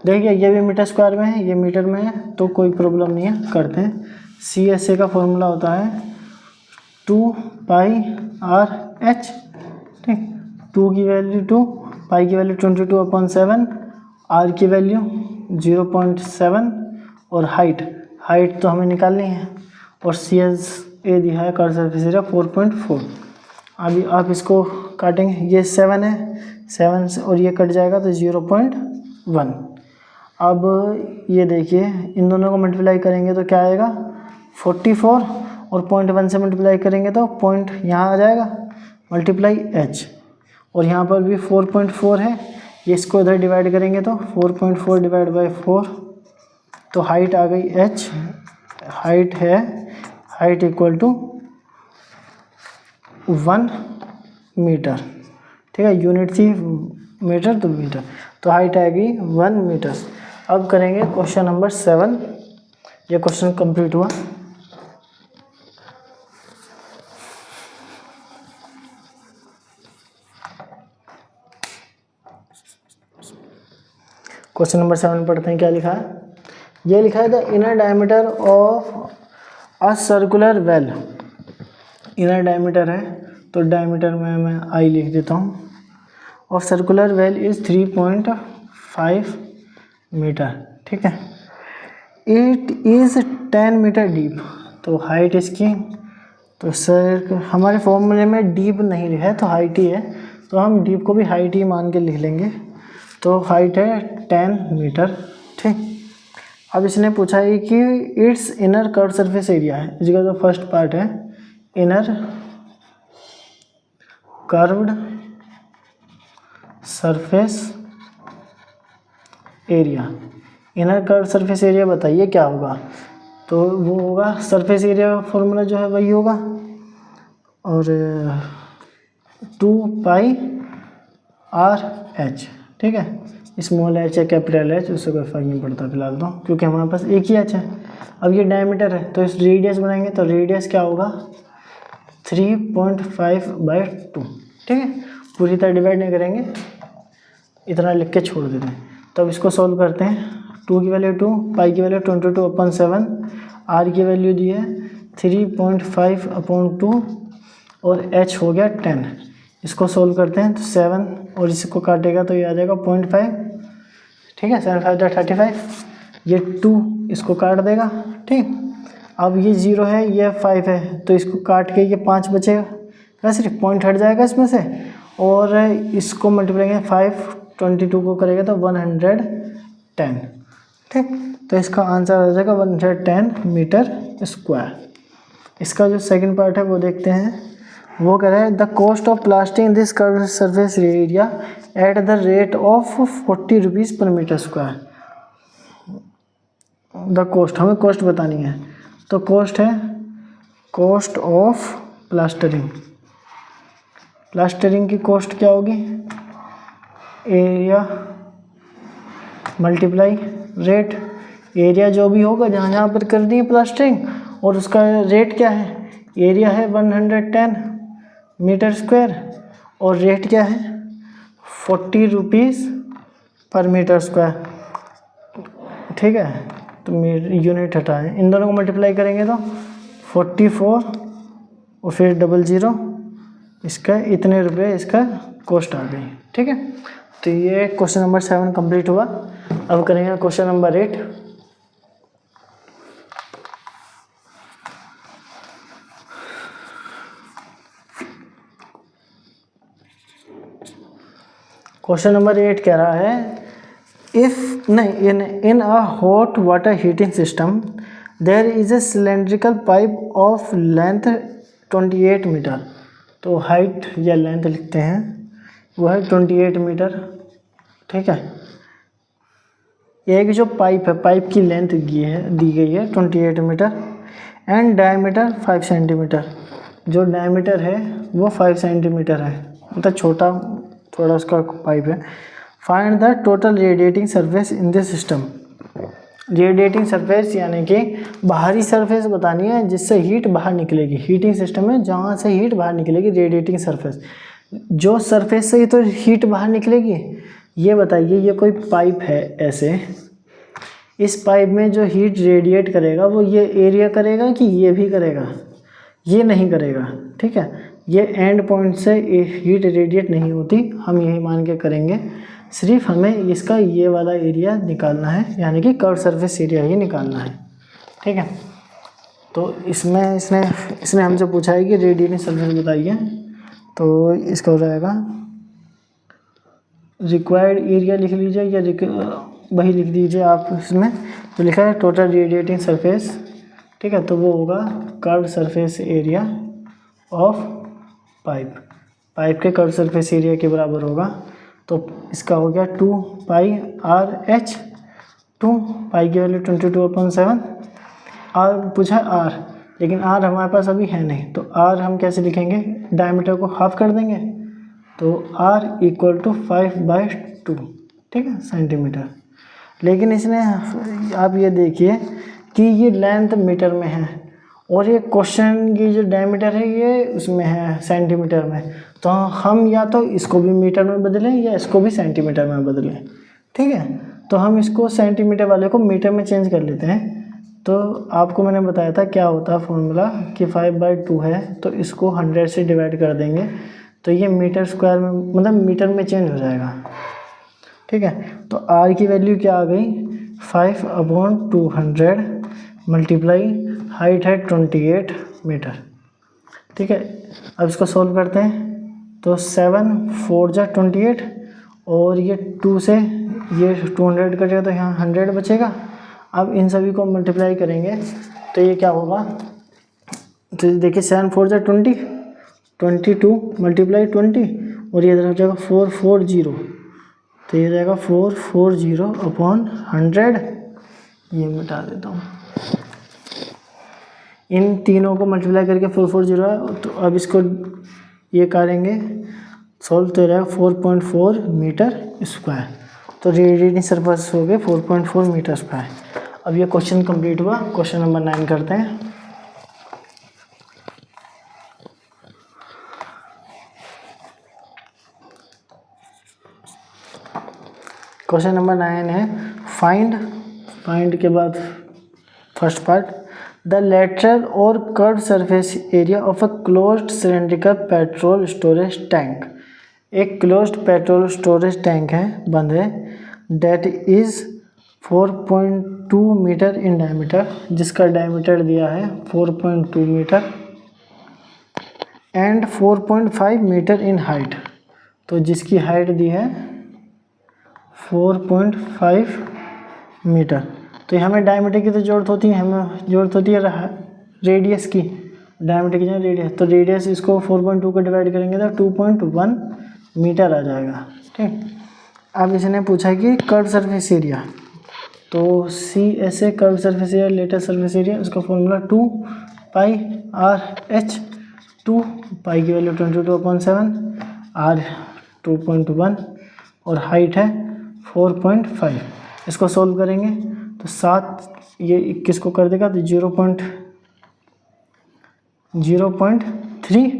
देखिए ये भी मीटर स्क्वायर में है, ये मीटर में है, तो कोई प्रॉब्लम नहीं है, करते हैं। सी एस ए का फॉर्मूला होता है 2πr/h। ठीक, 2 की वैल्यू 2, पाई की वैल्यू 22/7, आर की वैल्यू 0.7 और हाइट तो हमें निकालनी है, और सी एस ए दिया है कर्व सरफेस एरिया 4.4। अभी आप इसको काटेंगे, ये 7 है, 7 से और ये कट जाएगा तो 0.1। अब ये देखिए इन दोनों को मल्टीप्लाई करेंगे तो क्या आएगा 44, और 0.1 से मल्टीप्लाई करेंगे तो पॉइंट यहाँ आ जाएगा मल्टीप्लाई h, और यहाँ पर भी 4.4 है, ये इसको इधर डिवाइड करेंगे तो 4.4 डिवाइड बाई 4, तो हाइट आ गई h, height equal to 1 metre. ठीक है, यूनिट थी मीटर तो मीटर, तो हाइट आएगी 1 मीटर। अब करेंगे क्वेश्चन नंबर 7, ये क्वेश्चन कंप्लीट हुआ। क्वेश्चन नंबर 7 पढ़ते हैं, क्या लिखा है। ये लिखा है the inner diameter of a circular well. Inner diameter है तो डायमीटर में मैं आई लिख देता हूँ, of circular well is 3.5 metre. ठीक है, इट इज़ 10 मीटर डीप, तो हाइट इसकी, तो सर हमारे फॉर्मूले में डीप नहीं लिखा है तो हाइट ही है, तो हम डीप को भी हाइट ही मान के लिख लेंगे, तो हाइट है 10 मीटर। ठीक, अब इसने पूछा है कि it's inner curve surface area है, इसका जो फर्स्ट पार्ट है inner curved surface area. Inner curve surface area बताइए क्या होगा, तो वो होगा सरफेस एरिया का फॉर्मूला जो है वही होगा और 2 पाई आर एच, ठीक है। स्मॉल एच है कैपिटल एच, उससे कोई फर्क नहीं पड़ता फिलहाल तो, क्योंकि हमारे पास एक ही एच है। अब ये डायमीटर है तो इस रेडियस बनाएंगे तो रेडियस क्या होगा 3.5/2, ठीक है। पूरी तरह डिवाइड नहीं करेंगे, इतना लिख के छोड़ देते हैं। तो अब इसको सॉल्व करते हैं। 2 की वैल्यू 2, पाई की वैल्यू 22/7, आर की वैल्यू दी है 3.5/2 और एच हो गया 10। इसको सॉल्व करते हैं तो 7 और इसको काटेगा तो ये आ जाएगा 0.5, ठीक है। 7 5 35, ये 2 इसको काट देगा, ठीक। अब ये 0 है, ये 5 है, तो इसको काट के ये 5 बचेगा, क्या सिर्फ पॉइंट हट जाएगा इसमें से, और इसको मल्टीप्लाई करेंगे 5 22 को करेगा तो 110, ठीक। तो इसका आंसर आ जाएगा 110 मीटर स्क्वायर। इसका जो सेकंड पार्ट है वो देखते हैं। वो कह रहा है the cost of plastering this curve surface area at the rate of 40 rupees पर मीटर स्क्वायर। द कॉस्ट, हमें कॉस्ट बतानी है, तो कॉस्ट है कॉस्ट ऑफ प्लास्टरिंग। प्लास्टरिंग की कॉस्ट क्या होगी, एरिया मल्टीप्लाई रेट। एरिया जो भी होगा जहाँ जहाँ पर कर दी है प्लास्टरिंग, और उसका रेट क्या है, एरिया है 110 मीटर स्क्वायर और रेट क्या है 40 रुपीज़ पर मीटर स्क्वायर, ठीक है। तो यूनिट हटाएं, इन दोनों को मल्टीप्लाई करेंगे तो 44 और फिर 00, इसका इतने रुपए इसका कॉस्ट आ गई, ठीक है। तो ये क्वेश्चन नंबर 7 कंप्लीट हुआ। अब करेंगे क्वेश्चन नंबर 8। क्वेश्चन नंबर 8 कह रहा है if in a hot water heating system there is a cylindrical pipe of length 28 metre. तो हाइट या लेंथ लिखते हैं, वो है 28 मीटर, ठीक है। एक जो पाइप है, पाइप की लेंथ दी गई है 28 मीटर एंड डायमीटर 5 सेंटीमीटर। जो डायमीटर है वो 5 सेंटीमीटर है, मतलब छोटा थोड़ा उसका पाइप है। Find the total radiating surface in this system. Radiating surface यानी कि बाहरी सरफेस बतानी है जिससे हीट बाहर निकलेगी। हीटिंग सिस्टम में जहाँ से हीट बाहर निकलेगी, रेडिएटिंग सरफेस। जो सरफेस से ही तो हीट बाहर निकलेगी, ये बताइए। ये कोई पाइप है ऐसे, इस पाइप में जो हीट रेडिएट करेगा वो ये एरिया करेगा कि ये भी करेगा, ये नहीं करेगा, ठीक है। ये एंड पॉइंट से हीट रेडिएट नहीं होती, हम यही मान के करेंगे। सिर्फ हमें इसका ये वाला एरिया निकालना है, यानी कि कर्व सरफेस एरिया ही निकालना है, ठीक है। तो इसमें इसने हमसे पूछा है कि रेडिएटिंग सरफेस बताइए, तो इसका हो जाएगा रिक्वायर्ड एरिया लिख लीजिए या वही लिख दीजिए आप इसमें। तो लिखा है टोटल रेडिएटिंग सरफेस, ठीक है। तो वो होगा curve surface area of pipe के कर्व सरफेस एरिया के बराबर होगा। तो इसका हो गया 2 पाई आर एच। 2 पाई की वैल्यू 22/7। आर पूछा आर, लेकिन आर हमारे पास अभी है नहीं, तो आर हम कैसे लिखेंगे, डायमीटर को हाफ कर देंगे, तो आर इक्वल टू 5/2, ठीक है, सेंटीमीटर। लेकिन इसने, आप ये देखिए कि ये लेंथ मीटर में है और ये क्वेश्चन की जो डायमीटर है ये उसमें है सेंटीमीटर में। तो हम या तो इसको भी मीटर में बदलें या इसको भी सेंटीमीटर में बदलें, ठीक है। तो हम इसको सेंटीमीटर वाले को मीटर में चेंज कर लेते हैं। तो आपको मैंने बताया था क्या होता है फॉर्मूला, कि 5/2 है तो इसको 100 से डिवाइड कर देंगे तो ये मीटर स्क्वायर में, मतलब मीटर में चेंज हो जाएगा, ठीक है। तो आर की वैल्यू क्या आ गई 5/200 मल्टीप्लाई हाइट है 28 मीटर, ठीक है। अब इसको सॉल्व करते हैं तो 7 4 जा 28 और ये 2 से ये 200 कटेगा तो यहाँ 100 बचेगा। अब इन सभी को मल्टीप्लाई करेंगे तो ये क्या होगा, तो देखिए 7 4 जा 20, 22 मल्टीप्लाई 20 और ये हो जाएगा 440, तो ये जाएगा 440/100। ये मिटा देता हूँ। इन तीनों को मल्टीप्लाई करके 440 है। तो अब इसको ये करेंगे सॉल्व, तो रहेगा 4.4 मीटर स्क्वायर। तो रेडिएटिंग सरफेस हो गए 4.4 मीटर स्क्वायर। अब ये क्वेश्चन कंप्लीट हुआ। क्वेश्चन नंबर 9 करते हैं। क्वेश्चन नंबर 9 है फाइंड के बाद फर्स्ट पार्ट, द लेटरल और curve surface area of a closed cylindrical petrol storage tank. एक क्लोज्ड पेट्रोल स्टोरेज टैंक है, बंद है, that is 4.2 metre in diameter, जिसका डायमीटर दिया है 4.2 metre and 4.5 metre in height. तो जिसकी हाइट दी है 4.5 मीटर। तो हमें डायमीटर की तो जरूरत होती है, हमें जरूरत होती है रेडियस की, डायमीटर की जगह रेडियस। तो रेडियस इसको 4.2 को डिवाइड करेंगे तो 2.1 मीटर आ जाएगा। ठीक, अब इसने पूछा कि कर्व सरफेस एरिया, तो सी ऐसे curve surface area latest surface area, उसका फॉर्मूला 2πr/h। 2 पाई की वैल्यू 22/7, r 2.1 और हाइट है 4.5। इसको सॉल्व करेंगे तो 7 ये 21 को कर देगा तो 0.3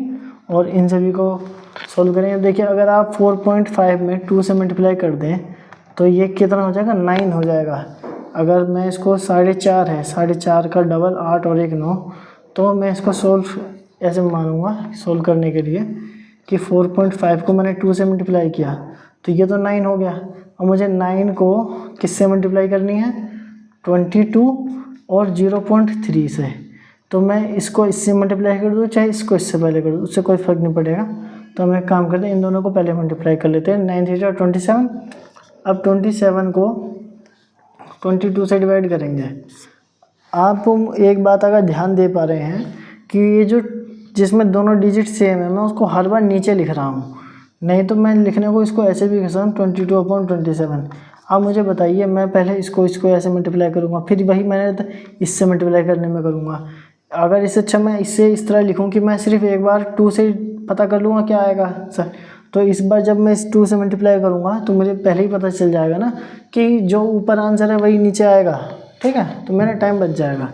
और इन सभी को सॉल्व करेंगे। देखिए अगर आप 4.5 में 2 से मल्टीप्लाई कर दें तो ये कितना हो जाएगा, 9 हो जाएगा। अगर मैं इसको 4.5 है, 4.5 का डबल 8 और 1 9, तो मैं इसको सॉल्व ऐसे मानूंगा सोल्व करने के लिए कि 4.5 को मैंने 2 से मल्टीप्लाई किया तो ये तो 9 हो गया। अब मुझे 9 को किससे मल्टीप्लाई करनी है, 22 और 0.3 से। तो मैं इसको इससे मल्टीप्लाई कर दूँ चाहे इसको इससे पहले कर दूँ, उससे कोई फ़र्क नहीं पड़ेगा। तो हम एक काम करते हैं, इन दोनों को पहले मल्टीप्लाई कर लेते हैं। 9 3 27। अब 27 को 22 से डिवाइड करेंगे। आप एक बात अगर ध्यान दे पा रहे हैं कि ये जो जिसमें दोनों डिजिट सेम है, मैं उसको हर बार नीचे लिख रहा हूँ, नहीं तो मैं लिखने को इसको ऐसे भी लिख सकता हूँ 22/27। अब मुझे बताइए, मैं पहले इसको ऐसे मल्टीप्लाई करूँगा, फिर वही मैंने इससे मल्टीप्लाई करने में करूँगा। अगर इससे अच्छा मैं इससे इस तरह लिखूँ कि मैं सिर्फ एक बार 2 से पता कर लूँगा क्या आएगा सर, तो इस बार जब मैं इस 2 से मल्टीप्लाई करूँगा तो मुझे पहले ही पता चल जाएगा ना कि जो ऊपर आंसर है वही नीचे आएगा। ठीक है, तो मेरा टाइम बच जाएगा।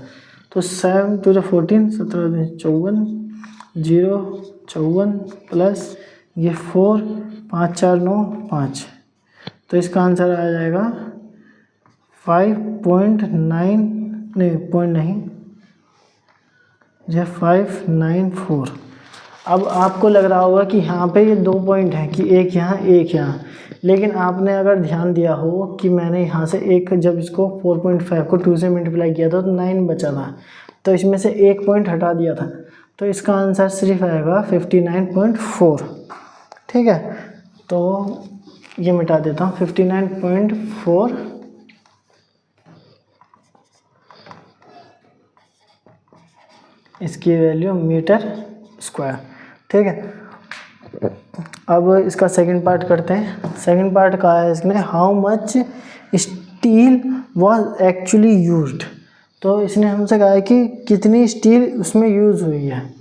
तो 7 2 14 17 54 0 54 प्लस ये 4 5 4 9 5, तो इसका आंसर आ जाएगा 5.9 नहीं पॉइंट नहीं ये 594। अब आपको लग रहा होगा कि यहाँ पे ये 2 पॉइंट हैं कि एक यहाँ एक यहाँ, लेकिन आपने अगर ध्यान दिया हो कि मैंने यहाँ से एक जब इसको 4.5 को 2 से मल्टीप्लाई किया था तो 9 बचा था, तो इसमें से एक पॉइंट हटा दिया था, तो इसका आंसर सिर्फ आएगा 59.4। ठीक है, तो ये मिटा देता हूँ 59.4 इसकी वैल्यू मीटर स्क्वायर। ठीक है, अब इसका सेकंड पार्ट करते हैं। सेकंड पार्ट कहा है इसने, how much steel was actually used. तो इसने हमसे कहा है कि कितनी स्टील उसमें यूज़ हुई है।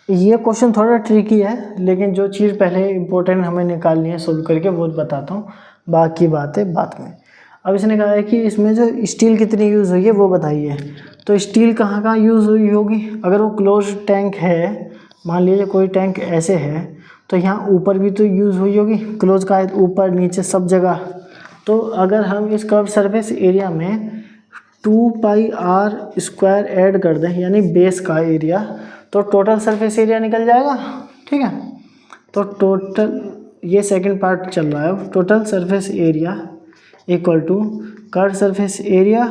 ये क्वेश्चन थोड़ा ट्रिकी है, लेकिन जो चीज़ पहले इम्पोर्टेंट हमें निकालनी है सोल्व करके वो बताता हूँ, बाकी बातें बाद में। अब इसने कहा है कि इसमें जो स्टील कितनी यूज़ हुई है वो बताइए। तो स्टील कहाँ कहाँ यूज़ हुई होगी, अगर वो क्लोज टैंक है, मान लीजिए कोई टैंक ऐसे है, तो यहाँ ऊपर भी तो यूज़ हुई होगी, क्लोज का ऊपर नीचे सब जगह। तो अगर हम इस कर्व सरफेस एरिया में 2πr² ऐड कर दें यानी बेस का एरिया, तो टोटल सरफेस एरिया निकल जाएगा। ठीक है, तो टोटल ये सेकंड पार्ट चल रहा है, total surface area equal to curve surface area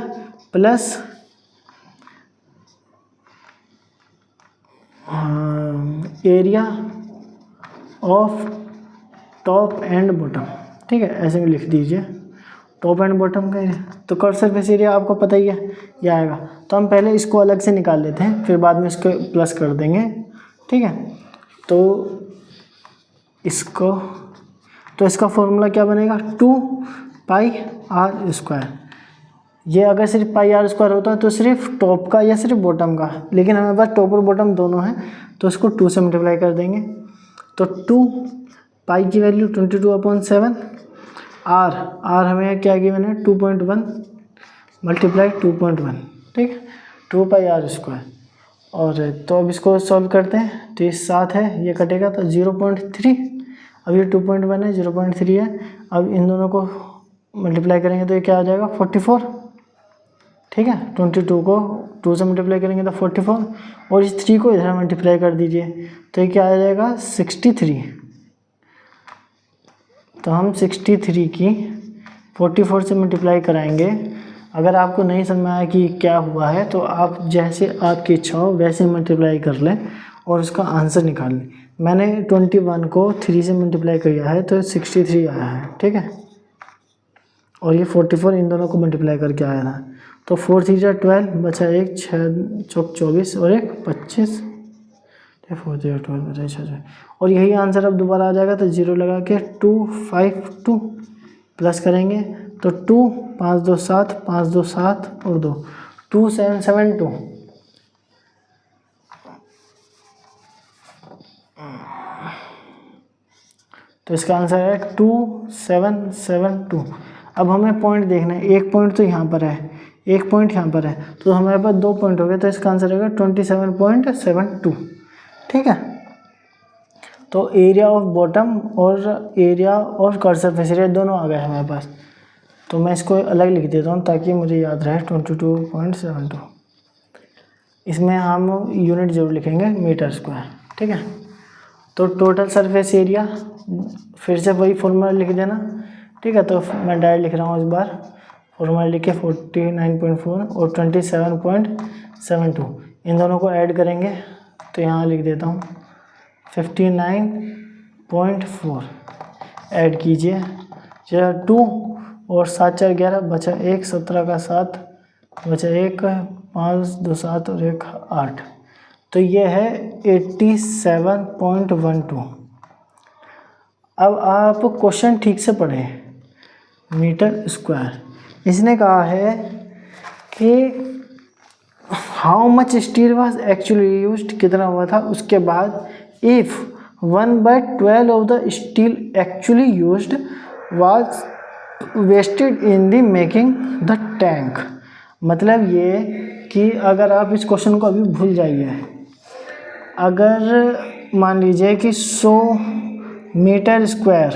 plus area of top and bottom. ठीक है, ऐसे में लिख दीजिए टॉप एंड बॉटम का एरिया। तो कर्व सरफेस एरिया आपको पता ही है ये आएगा, तो हम पहले इसको अलग से निकाल लेते हैं, फिर बाद में इसको प्लस कर देंगे। ठीक है, तो इसका फॉर्मूला क्या बनेगा, 2πr²। ये अगर सिर्फ पाई आर स्क्वायर होता तो सिर्फ टॉप का या सिर्फ बॉटम का, लेकिन हमारे पास टॉप और बॉटम दोनों हैं तो इसको 2 से मल्टीप्लाई कर देंगे। तो 2 पाई की वैल्यू 22/7, आर हमें क्या गिवन है 2.1 मल्टीप्लाई 2.1, ठीक है, 2 पाई आर स्क्वायर। और तो अब इसको सॉल्व करते हैं, तो ये 7 है, ये कटेगा तो 0.3, अब ये 2.1 है, 0.3 है। अब इन दोनों को मल्टीप्लाई करेंगे तो ये क्या आ जाएगा 44, ठीक है। 22 को 2 से मल्टीप्लाई करेंगे तो 44, और इस 3 को इधर मल्टीप्लाई कर दीजिए तो ये क्या आ जाएगा 63। तो हम 63 की 44 से मल्टीप्लाई कराएंगे। अगर आपको नहीं समझ में आया कि क्या हुआ है तो आप जैसे आपकी इच्छा हो वैसे मल्टीप्लाई कर लें और उसका आंसर निकाल लें। मैंने 21 को 3 से मल्टीप्लाई किया है तो 63 आया है, ठीक है। और ये 44 इन दोनों को मल्टीप्लाई करके आया था, तो 4 3 जा 12, बचा 1, 6 चौक 24 और 1 25, 4 3 12 बचा 6, और यही आंसर अब दोबारा आ जाएगा। तो 0 लगा के 2 5 2 प्लस करेंगे तो 2 5 2 7 5 2 7 और 2 2 7 7 2, तो इसका आंसर है 2 7 7 2। अब हमें पॉइंट देखना है, एक पॉइंट तो यहाँ पर है, एक पॉइंट यहाँ पर है, तो हमारे पास 2 पॉइंट हो गए, तो इसका आंसर रहेगा 27.72, ठीक है। तो एरिया ऑफ बॉटम और area of curve surface area दोनों आ गए हमारे पास। तो मैं इसको अलग लिख देता हूँ ताकि मुझे याद रहे 22.72। इसमें हम यूनिट जरूर लिखेंगे मीटर स्क्वायर, ठीक है। तो टोटल सरफेस एरिया फिर से वही फॉर्मूला लिख देना, ठीक है। तो मैं डायरेक्ट लिख रहा हूँ इस बार, फॉर्मूला लिखे 49.4 और 27.72, इन दोनों को ऐड करेंगे तो यहाँ लिख देता हूँ 59.4, ऐड कीजिए, 2 और 7 4 11, बचा 1, 17 का 7, बचा 1, 5 2 7 और 1 8, तो ये है 87.12। अब आप क्वेश्चन ठीक से पढ़ें, मीटर स्क्वायर इसने कहा है कि how much steel was actually used, कितना हुआ था, उसके बाद if 1/12 of the steel actually used was wasted in the making the tank. मतलब ये कि अगर आप इस क्वेश्चन को अभी भूल जाइए, अगर मान लीजिए कि 100 मीटर स्क्वायर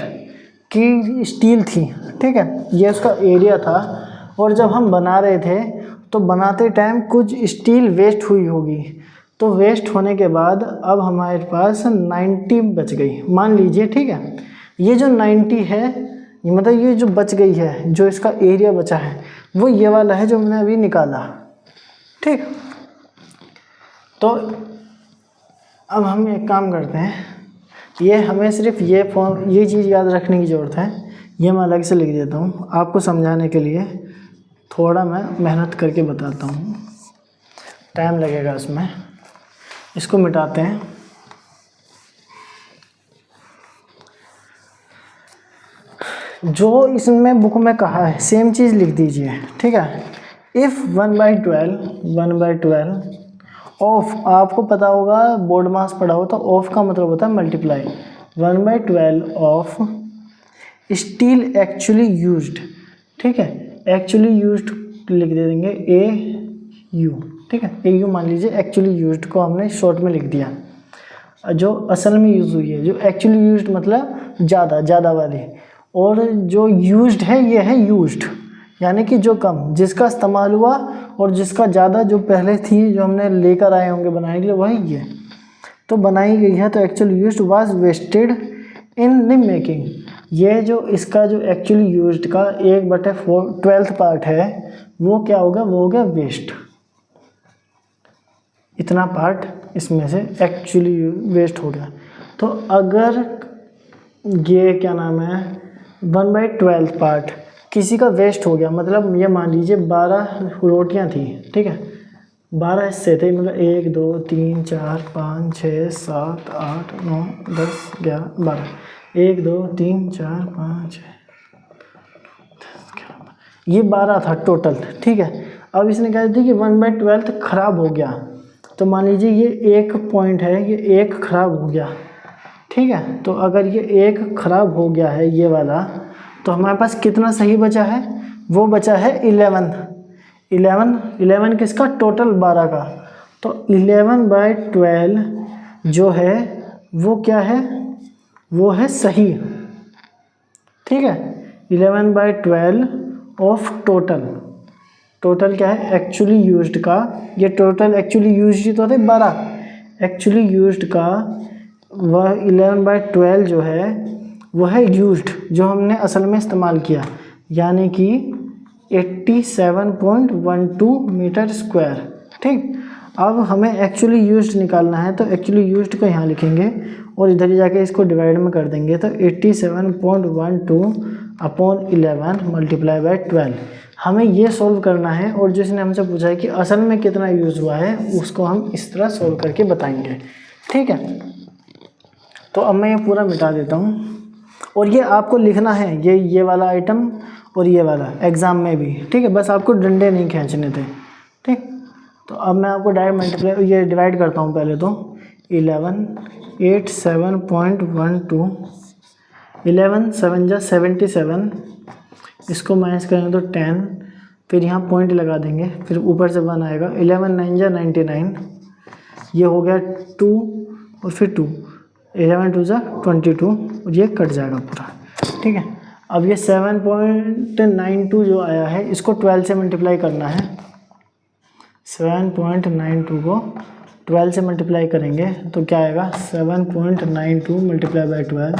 की स्टील थी, ठीक है, ये उसका एरिया था, और जब हम बना रहे थे तो बनाते टाइम कुछ स्टील वेस्ट हुई होगी, तो वेस्ट होने के बाद अब हमारे पास 90 बच गई मान लीजिए, ठीक है। ये जो 90 है, ये मतलब ये जो बच गई है, जो इसका एरिया बचा है वो ये वाला है जो मैंने अभी निकाला, ठीक। तो अब हम एक काम करते हैं, ये हमें सिर्फ ये चीज़ याद रखने की ज़रूरत है, ये मैं अलग से लिख देता हूँ आपको समझाने के लिए, थोड़ा मैं मेहनत करके बताता हूँ, टाइम लगेगा इसमें। इसको मिटाते हैं, जो इसमें बुक में कहा है सेम चीज़ लिख दीजिए, ठीक है। इफ़ 1/12 ऑफ, आपको पता होगा बोर्ड मास पढ़ा हो तो ऑफ का मतलब होता है multiply, 1/12 of steel actually used, ठीक है, एक्चुअली यूज्ड लिख दे देंगे AU, ठीक है, AU मान लीजिए, एक्चुअली यूज्ड को हमने शॉर्ट में लिख दिया, जो असल में यूज़ हुई है, जो एक्चुअली यूज्ड मतलब ज़्यादा वाली, और जो यूज्ड है ये है यूज्ड, यानी कि जो कम, जिसका इस्तेमाल हुआ, और जिसका ज़्यादा जो पहले थी जो हमने लेकर आए होंगे बनाने के लिए वही ये, तो बनाई गई है। तो actually used was wasted in the making, ये जो इसका जो एक्चुअली यूज्ड का 1/4 पार्ट है वो क्या होगा, वो हो गया वेस्ट, इतना पार्ट इसमें से एक्चुअली वेस्ट हो गया। तो अगर ये क्या नाम है 1/12 पार्ट किसी का वेस्ट हो गया, मतलब ये मान लीजिए 12 रोटियां थी, ठीक है, 12 हिस्से थे, मतलब 1 2 3 4 5 6 7 8 9 10 11 12, 1 2 3 4 5 6 10 11 ये 12 था टोटल, ठीक है। अब इसने कहा था कि 1/12 ख़राब हो गया, तो मान लीजिए ये एक पॉइंट है, ये एक ख़राब हो गया, ठीक है। तो अगर ये एक ख़राब हो गया है ये वाला, तो हमारे पास कितना सही बचा है, वो बचा है 11 किसका, टोटल 12 का। तो 11/12 जो है वो क्या है, वो है सही, ठीक है। 11/12 ऑफ टोटल क्या है, एक्चुअली यूज्ड का, ये टोटल एक्चुअली यूज्ड तो थे 12, एक्चुअली यूज्ड का वह 11/12 जो है वो है यूज्ड, जो हमने असल में इस्तेमाल किया, यानी कि 87.12 मीटर स्क्वायर, ठीक। अब हमें एक्चुअली यूज्ड निकालना है, तो एक्चुअली यूज्ड को यहाँ लिखेंगे और इधर ही जाके इसको डिवाइड में कर देंगे, तो 87.12 अपॉन 11 मल्टीप्लाई बाय 12। हमें ये सोल्व करना है, और जिसने हमसे पूछा है कि असल में कितना यूज़ हुआ है, उसको हम इस तरह सोल्व करके बताएंगे, ठीक है। तो अब मैं ये पूरा मिटा देता हूँ, और ये आपको लिखना है, ये वाला आइटम और ये वाला एग्ज़ाम में भी, ठीक है। बस आपको डंडे नहीं खींचने थे, ठीक। तो अब मैं आपको डायरेक्ट मल्टीप्लाई ये डिवाइड करता हूँ पहले तो 87.12 11 7 जा 77, इसको माइनस करेंगे तो 10, फिर यहाँ पॉइंट लगा देंगे, फिर ऊपर से 1 आएगा, 11 9 जा 99, ये हो गया 2 और फिर 2, 11 2 जा 22, और ये कट जाएगा पूरा, ठीक है। अब ये 7.92 जो आया है, इसको 12 से मल्टीप्लाई करना है, 7.92 को 12 से मल्टीप्लाई करेंगे तो क्या आएगा, 7.92 मल्टीप्लाई बाई 12,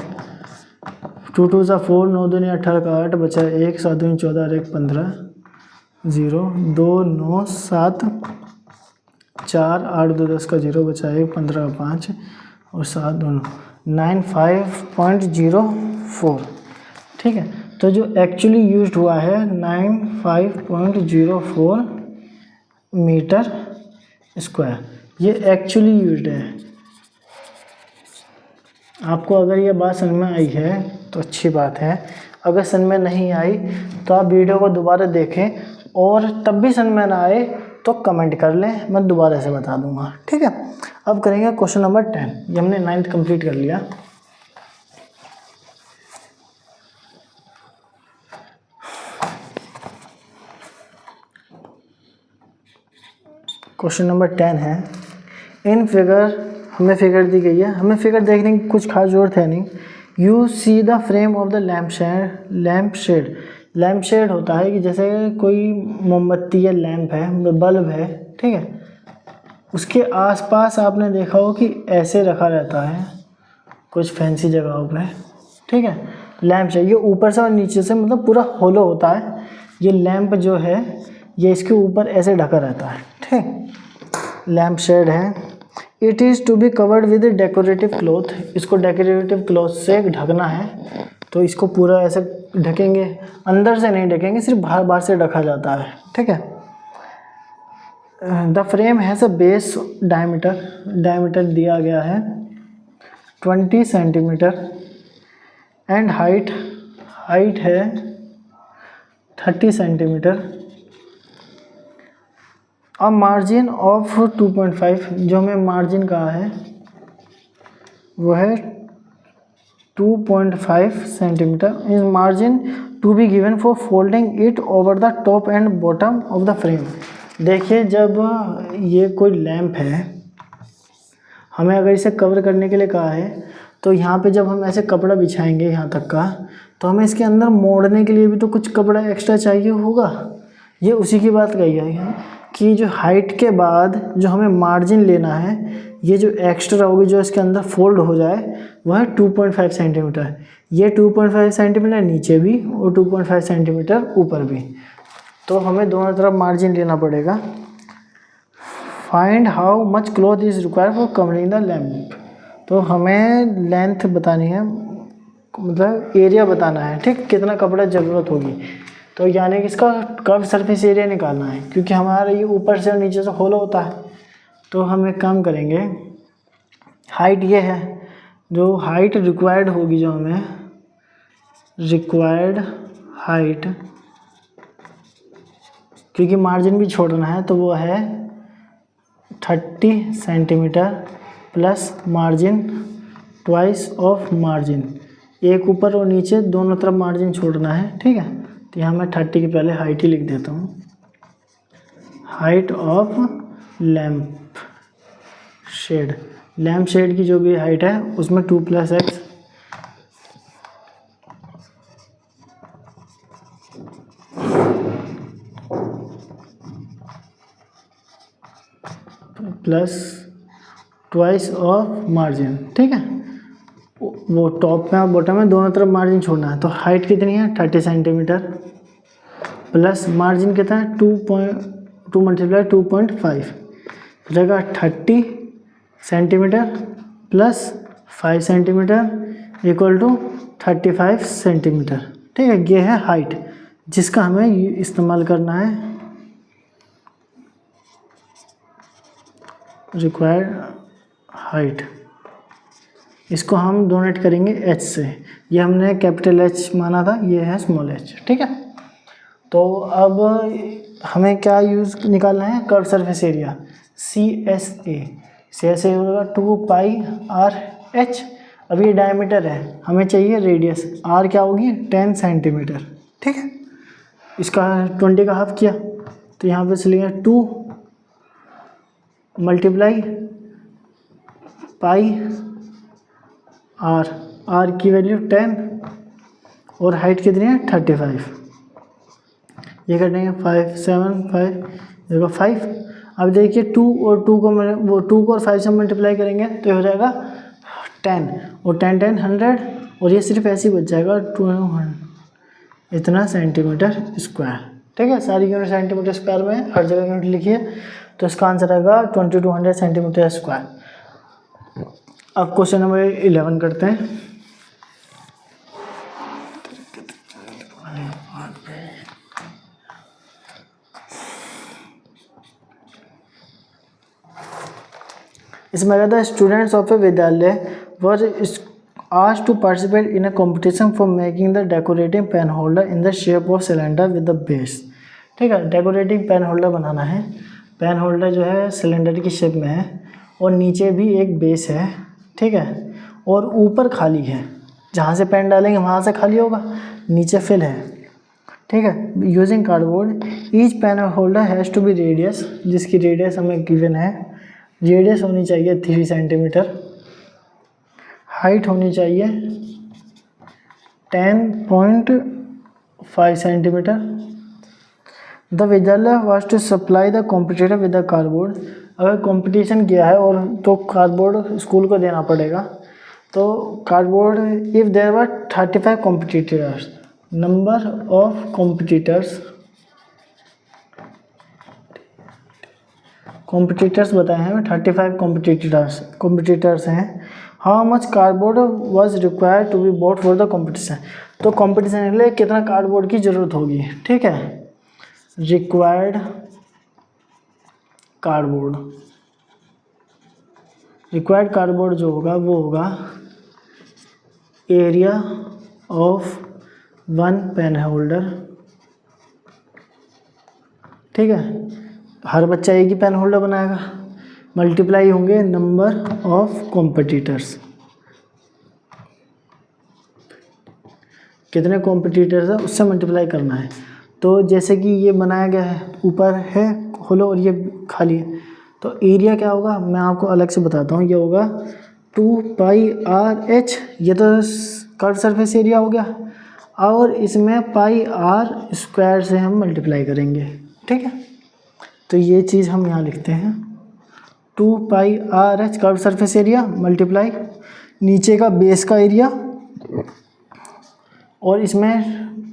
2 2 जा 4, 9 2 18 का 8, बचा 1, 7 2 14 और 1 15, 0 2 9 7 4 8 2 10 का 0, बचा 1 15 का 5 और 7 दोनों 95.04, ठीक है। तो जो एक्चुअली यूज्ड हुआ है 95.04 मीटर स्क्वायर, ये एक्चुअली यूज्ड है। आपको अगर ये बात समझ में आई है तो अच्छी बात है, अगर समझ में नहीं आई तो आप वीडियो को दोबारा देखें, और तब भी समझ में ना आए तो कमेंट कर लें, मैं दोबारा से बता दूंगा, ठीक है। अब करेंगे क्वेश्चन नंबर 10, ये हमने 9th कंप्लीट कर लिया। क्वेश्चन नंबर 10 है, इन फिगर, हमें फिगर दी गई है, हमें फिगर देखने की कुछ खास ज़रूरत है नहीं। You see the frame of the lamp shade. Lamp shade होता है कि जैसे कोई मोमबत्ती या लैम्प है, बल्ब है, ठीक है, उसके आसपास आपने देखा हो कि ऐसे रखा रहता है कुछ फैंसी जगहों पे, ठीक है। लैम्प शेड ये ऊपर से और नीचे से मतलब पूरा होलो होता है, ये लैम्प जो है ये इसके ऊपर ऐसे ढका रहता है, ठीक, लैम्प शेड है। It is to be covered with decorative cloth, इसको डेकोरेटिव क्लॉथ से ढकना है, तो इसको पूरा ऐसे ढकेंगे, अंदर से नहीं ढकेंगे, सिर्फ बाहर बाहर से ढका जाता है, ठीक है। The frame has a base diameter दिया गया है 20 सेंटीमीटर एंड हाइट है 30 सेंटीमीटर। अब मार्जिन ऑफ 2.5, जो हमें मार्जिन कहा है वो है 2.5 सेंटीमीटर। इस margin to be given for folding it over the top and bottom of the frame. देखिए जब ये कोई लैंप है, हमें अगर इसे कवर करने के लिए कहा है, तो यहाँ पे जब हम ऐसे कपड़ा बिछाएंगे यहाँ तक का, तो हमें इसके अंदर मोड़ने के लिए भी तो कुछ कपड़ा एक्स्ट्रा चाहिए होगा। ये उसी की बात कही है कि जो हाइट के बाद जो हमें मार्जिन लेना है, ये जो एक्स्ट्रा होगी जो इसके अंदर फोल्ड हो जाए, वह है 2.5 सेंटीमीटर। ये 2.5 सेंटीमीटर नीचे भी और 2.5 सेंटीमीटर ऊपर भी, तो हमें दोनों तरफ मार्जिन लेना पड़ेगा। Find how much cloth is required for covering the lamp. तो हमें लेंथ बतानी है, मतलब एरिया बताना है, ठीक, कितना कपड़ा ज़रूरत होगी। तो यानी कि इसका कर्व सरफेस एरिया निकालना है, क्योंकि हमारा ये ऊपर से और नीचे से होल होता है। तो हम एक काम करेंगे, हाइट ये है, जो हाइट रिक्वायर्ड होगी, जो हमें रिक्वायर्ड हाइट क्योंकि मार्जिन भी छोड़ना है, तो वो है 30 centimetre plus margin twice of margin, एक ऊपर और नीचे दोनों तरफ मार्जिन छोड़ना है, ठीक है। तो यहाँ मैं 30 की पहले हाइट ही लिख देता हूँ, height of lamp shade, lamp shade की जो भी हाइट है उसमें 2 + x plus twice of margin, ठीक है। वो टॉप में और बॉटम में दोनों तरफ मार्जिन छोड़ना है। तो हाइट कितनी है 30 सेंटीमीटर प्लस मार्जिन कितना है 2 × 2.5 हो जाएगा 30 centimetre plus 5 centimetre equal to 35 centimetre, ठीक है। ये है हाइट जिसका हमें इस्तेमाल करना है रिक्वायर्ड हाइट। इसको हम डोनेट करेंगे h से, ये हमने कैपिटल H माना था, ये है स्मॉल h, ठीक है। तो अब हमें क्या यूज़ निकालना है, कर्व सरफेस एरिया CSA होगा 2πr/h। अब ये डायमीटर है, हमें चाहिए रेडियस, r क्या होगी 10 सेंटीमीटर, ठीक है। इसका 20 का हाफ किया तो यहाँ पे चलेगा 2 × r की वैल्यू 10 और हाइट कितनी है 35, ये कटेंगे 5 7 5 देखो 5। अब देखिए 2 और 2 को वो 2 को और 5 से मल्टीप्लाई करेंगे तो ये हो जाएगा 10 और 10 10 100 और ये सिर्फ ऐसे ही बच जाएगा 200 इतना सेंटीमीटर स्क्वायर, ठीक है। सारी यूनिट सेंटीमीटर स्क्वायर में, हर जगह यूनिट लिखिए, तो इसका आंसर आएगा 2200 सेंटीमीटर स्क्वायर। अब क्वेश्चन नंबर 11 करते हैं। इसमें कहता है स्टूडेंट्स ऑफ ए विद्यालय वर asked to participate in a competition for making the decorating pen holder in the shape of cylinder with the base, ठीक है। डेकोरेटिव पेन होल्डर बनाना है, पेन होल्डर जो है सिलेंडर की शेप में है और नीचे भी एक बेस है, ठीक है, और ऊपर खाली है, जहाँ से पेन डालेंगे वहाँ से खाली होगा, नीचे फिल है, ठीक है। Using cardboard each pen holder has to be radius, जिसकी रेडियस हमें गिवन है, रेडियस होनी चाहिए 3 सेंटीमीटर, हाइट होनी चाहिए 10.5 सेंटीमीटर। द विद्यालय was to supply the competitor with the cardboard, अगर कंपटीशन किया है और तो कार्डबोर्ड स्कूल को देना पड़ेगा, तो cardboard if there were 35 competitors, number of competitors बताए हैं 35 कॉम्पिटिटर्स हैं। How much cardboard was required to be bought for the competition, तो कॉम्पिटिशन के लिए कितना कार्डबोर्ड की ज़रूरत होगी, ठीक है। रिक्वायर्ड कार्डबोर्ड जो होगा वो होगा एरिया ऑफ 1 पेन होल्डर, ठीक है। हर बच्चा एक ही पेन होल्डर बनाएगा, मल्टीप्लाई होंगे नंबर ऑफ कॉम्पिटिटर्स, कितने कॉम्पिटिटर्स है उससे मल्टीप्लाई करना है। तो जैसे कि ये बनाया गया है, ऊपर है होलो और ये खाली है, तो एरिया क्या होगा मैं आपको अलग से बताता हूँ, ये होगा 2πr/h, ये तो कर्व सरफेस एरिया हो गया, और इसमें πr² से हम मल्टीप्लाई करेंगे, ठीक है। तो ये चीज़ हम यहाँ लिखते हैं 2πr/h curve surface area multiply नीचे का बेस का एरिया, और इसमें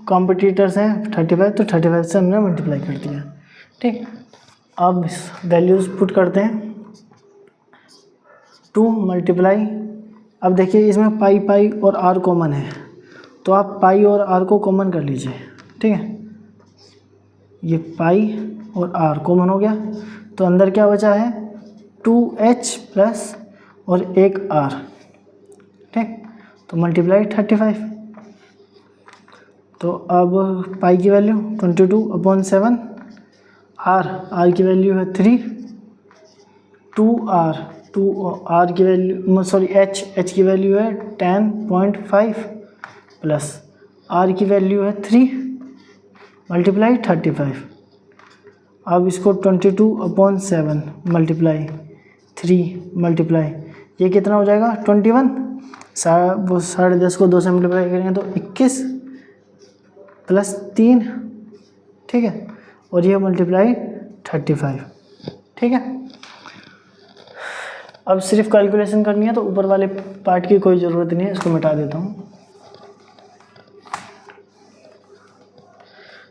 कॉम्पिटिटर्स हैं 35, तो 35 से हमने मल्टीप्लाई कर दिया, ठीक। अब वैल्यूज़ पुट करते हैं 2 मल्टीप्लाई, अब देखिए इसमें पाई और r कॉमन है, तो आप पाई और r को कॉमन कर लीजिए, ठीक है। ये पाई और r कॉमन हो गया, तो अंदर क्या बचा है 2h प्लस और एक r, ठीक। तो मल्टीप्लाई 35, तो अब पाई की वैल्यू 22/7 आर की वैल्यू है 3, 2r की वैल्यू एच की वैल्यू है 10.5 प्लस आर की वैल्यू है 3 मल्टीप्लाई 35। अब इसको 22/7 मल्टीप्लाई 3 मल्टीप्लाई ये कितना हो जाएगा 21। वो 10.5 को 2 से मल्टीप्लाई करेंगे तो 21 प्लस 3, ठीक है, और ये मल्टीप्लाई 35, ठीक है। अब सिर्फ कैलकुलेशन करनी है तो ऊपर वाले पार्ट की कोई ज़रूरत नहीं है, इसको मिटा देता हूँ।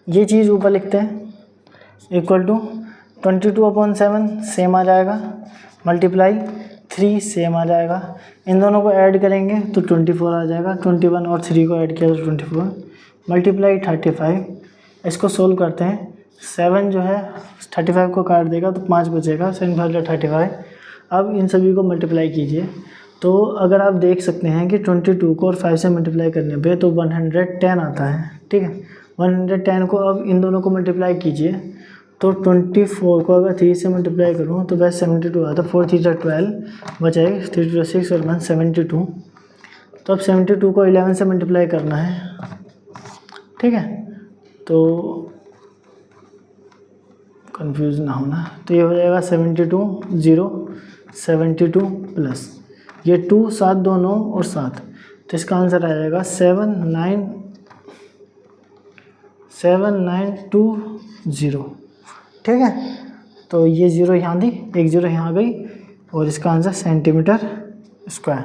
ये चीज़ ऊपर लिखते हैं इक्वल टू 22/7 सेम आ जाएगा मल्टीप्लाई 3 सेम आ जाएगा। इन दोनों को ऐड करेंगे तो 24 आ जाएगा। 21 और 3 को ऐड किया तो 24 मल्टीप्लाई 35। इसको सोल्व करते हैं। 7 जो है 35 को काट देगा तो 5 बचेगा। 7 5 35। अब इन सभी को मल्टीप्लाई कीजिए तो अगर आप देख सकते हैं कि 22 को और 5 से मल्टीप्लाई करने पे तो 110 आता है, ठीक है। 110 को अब इन दोनों को मल्टीप्लाई कीजिए तो 24 को अगर 3 से मल्टीप्लाई करूँ तो वह 72 आता है। 4 3 12 बचाए, 3 2 6 और 1 72। तो अब 72 को 11 से मल्टीप्लाई करना है, ठीक है। तो कंफ्यूज ना होना, तो ये हो जाएगा 72 प्लस ये 2 7 2 9 और 7, तो इसका आंसर आ जाएगा 7920, ठीक है। तो ये 0 यहाँ दी, एक 0 यहाँ गई और इसका आंसर सेंटीमीटर स्क्वायर।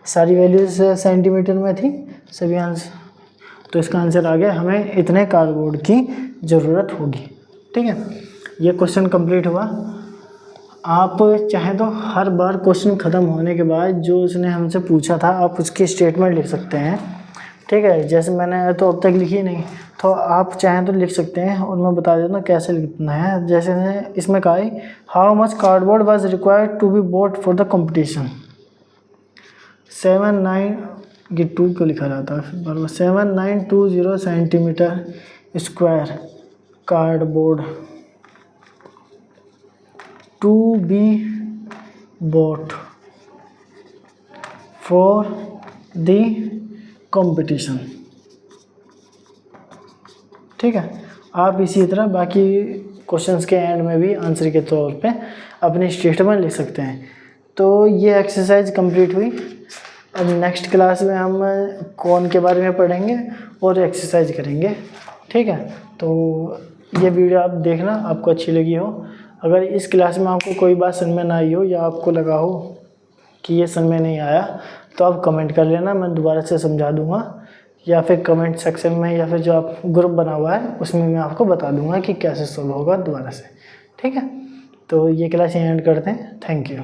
सारी वैल्यूज सेंटीमीटर में थी सभी आंसर, तो इसका आंसर आ गया हमें इतने कार्डबोर्ड की ज़रूरत होगी, ठीक है। ये क्वेश्चन कंप्लीट हुआ। आप चाहें तो हर बार क्वेश्चन ख़त्म होने के बाद जो उसने हमसे पूछा था आप उसकी स्टेटमेंट लिख सकते हैं, ठीक है। जैसे मैंने तो अब तक लिखी नहीं, तो आप चाहें तो लिख सकते हैं और मैं बता देता हूँ कैसे लिखना है। जैसे इसमें कहा है how much cardboard was required to be bought for the competition. 2 को लिखा जाता है 7920 centimetre square cardboard to be bought for the competition, ठीक है। आप इसी तरह बाकी क्वेश्चंस के एंड में भी आंसर के तौर पे अपनी स्टेटमेंट लिख सकते हैं। तो ये एक्सरसाइज कंप्लीट हुई। अब नेक्स्ट क्लास में हम कौन के बारे में पढ़ेंगे और एक्सरसाइज करेंगे, ठीक है। तो ये वीडियो आप देखना, आपको अच्छी लगी हो। अगर इस क्लास में आपको कोई बात समझ में ना आई हो या आपको लगा हो कि ये समझ में नहीं आया तो आप कमेंट कर लेना, मैं दोबारा से समझा दूंगा, या फिर कमेंट सेक्शन में या फिर जो आप ग्रुप बना हुआ है उसमें मैं आपको बता दूंगा कि कैसे सोल्व होगा दोबारा से, ठीक है। तो ये क्लास यहीं एंड करते हैं। Thank you.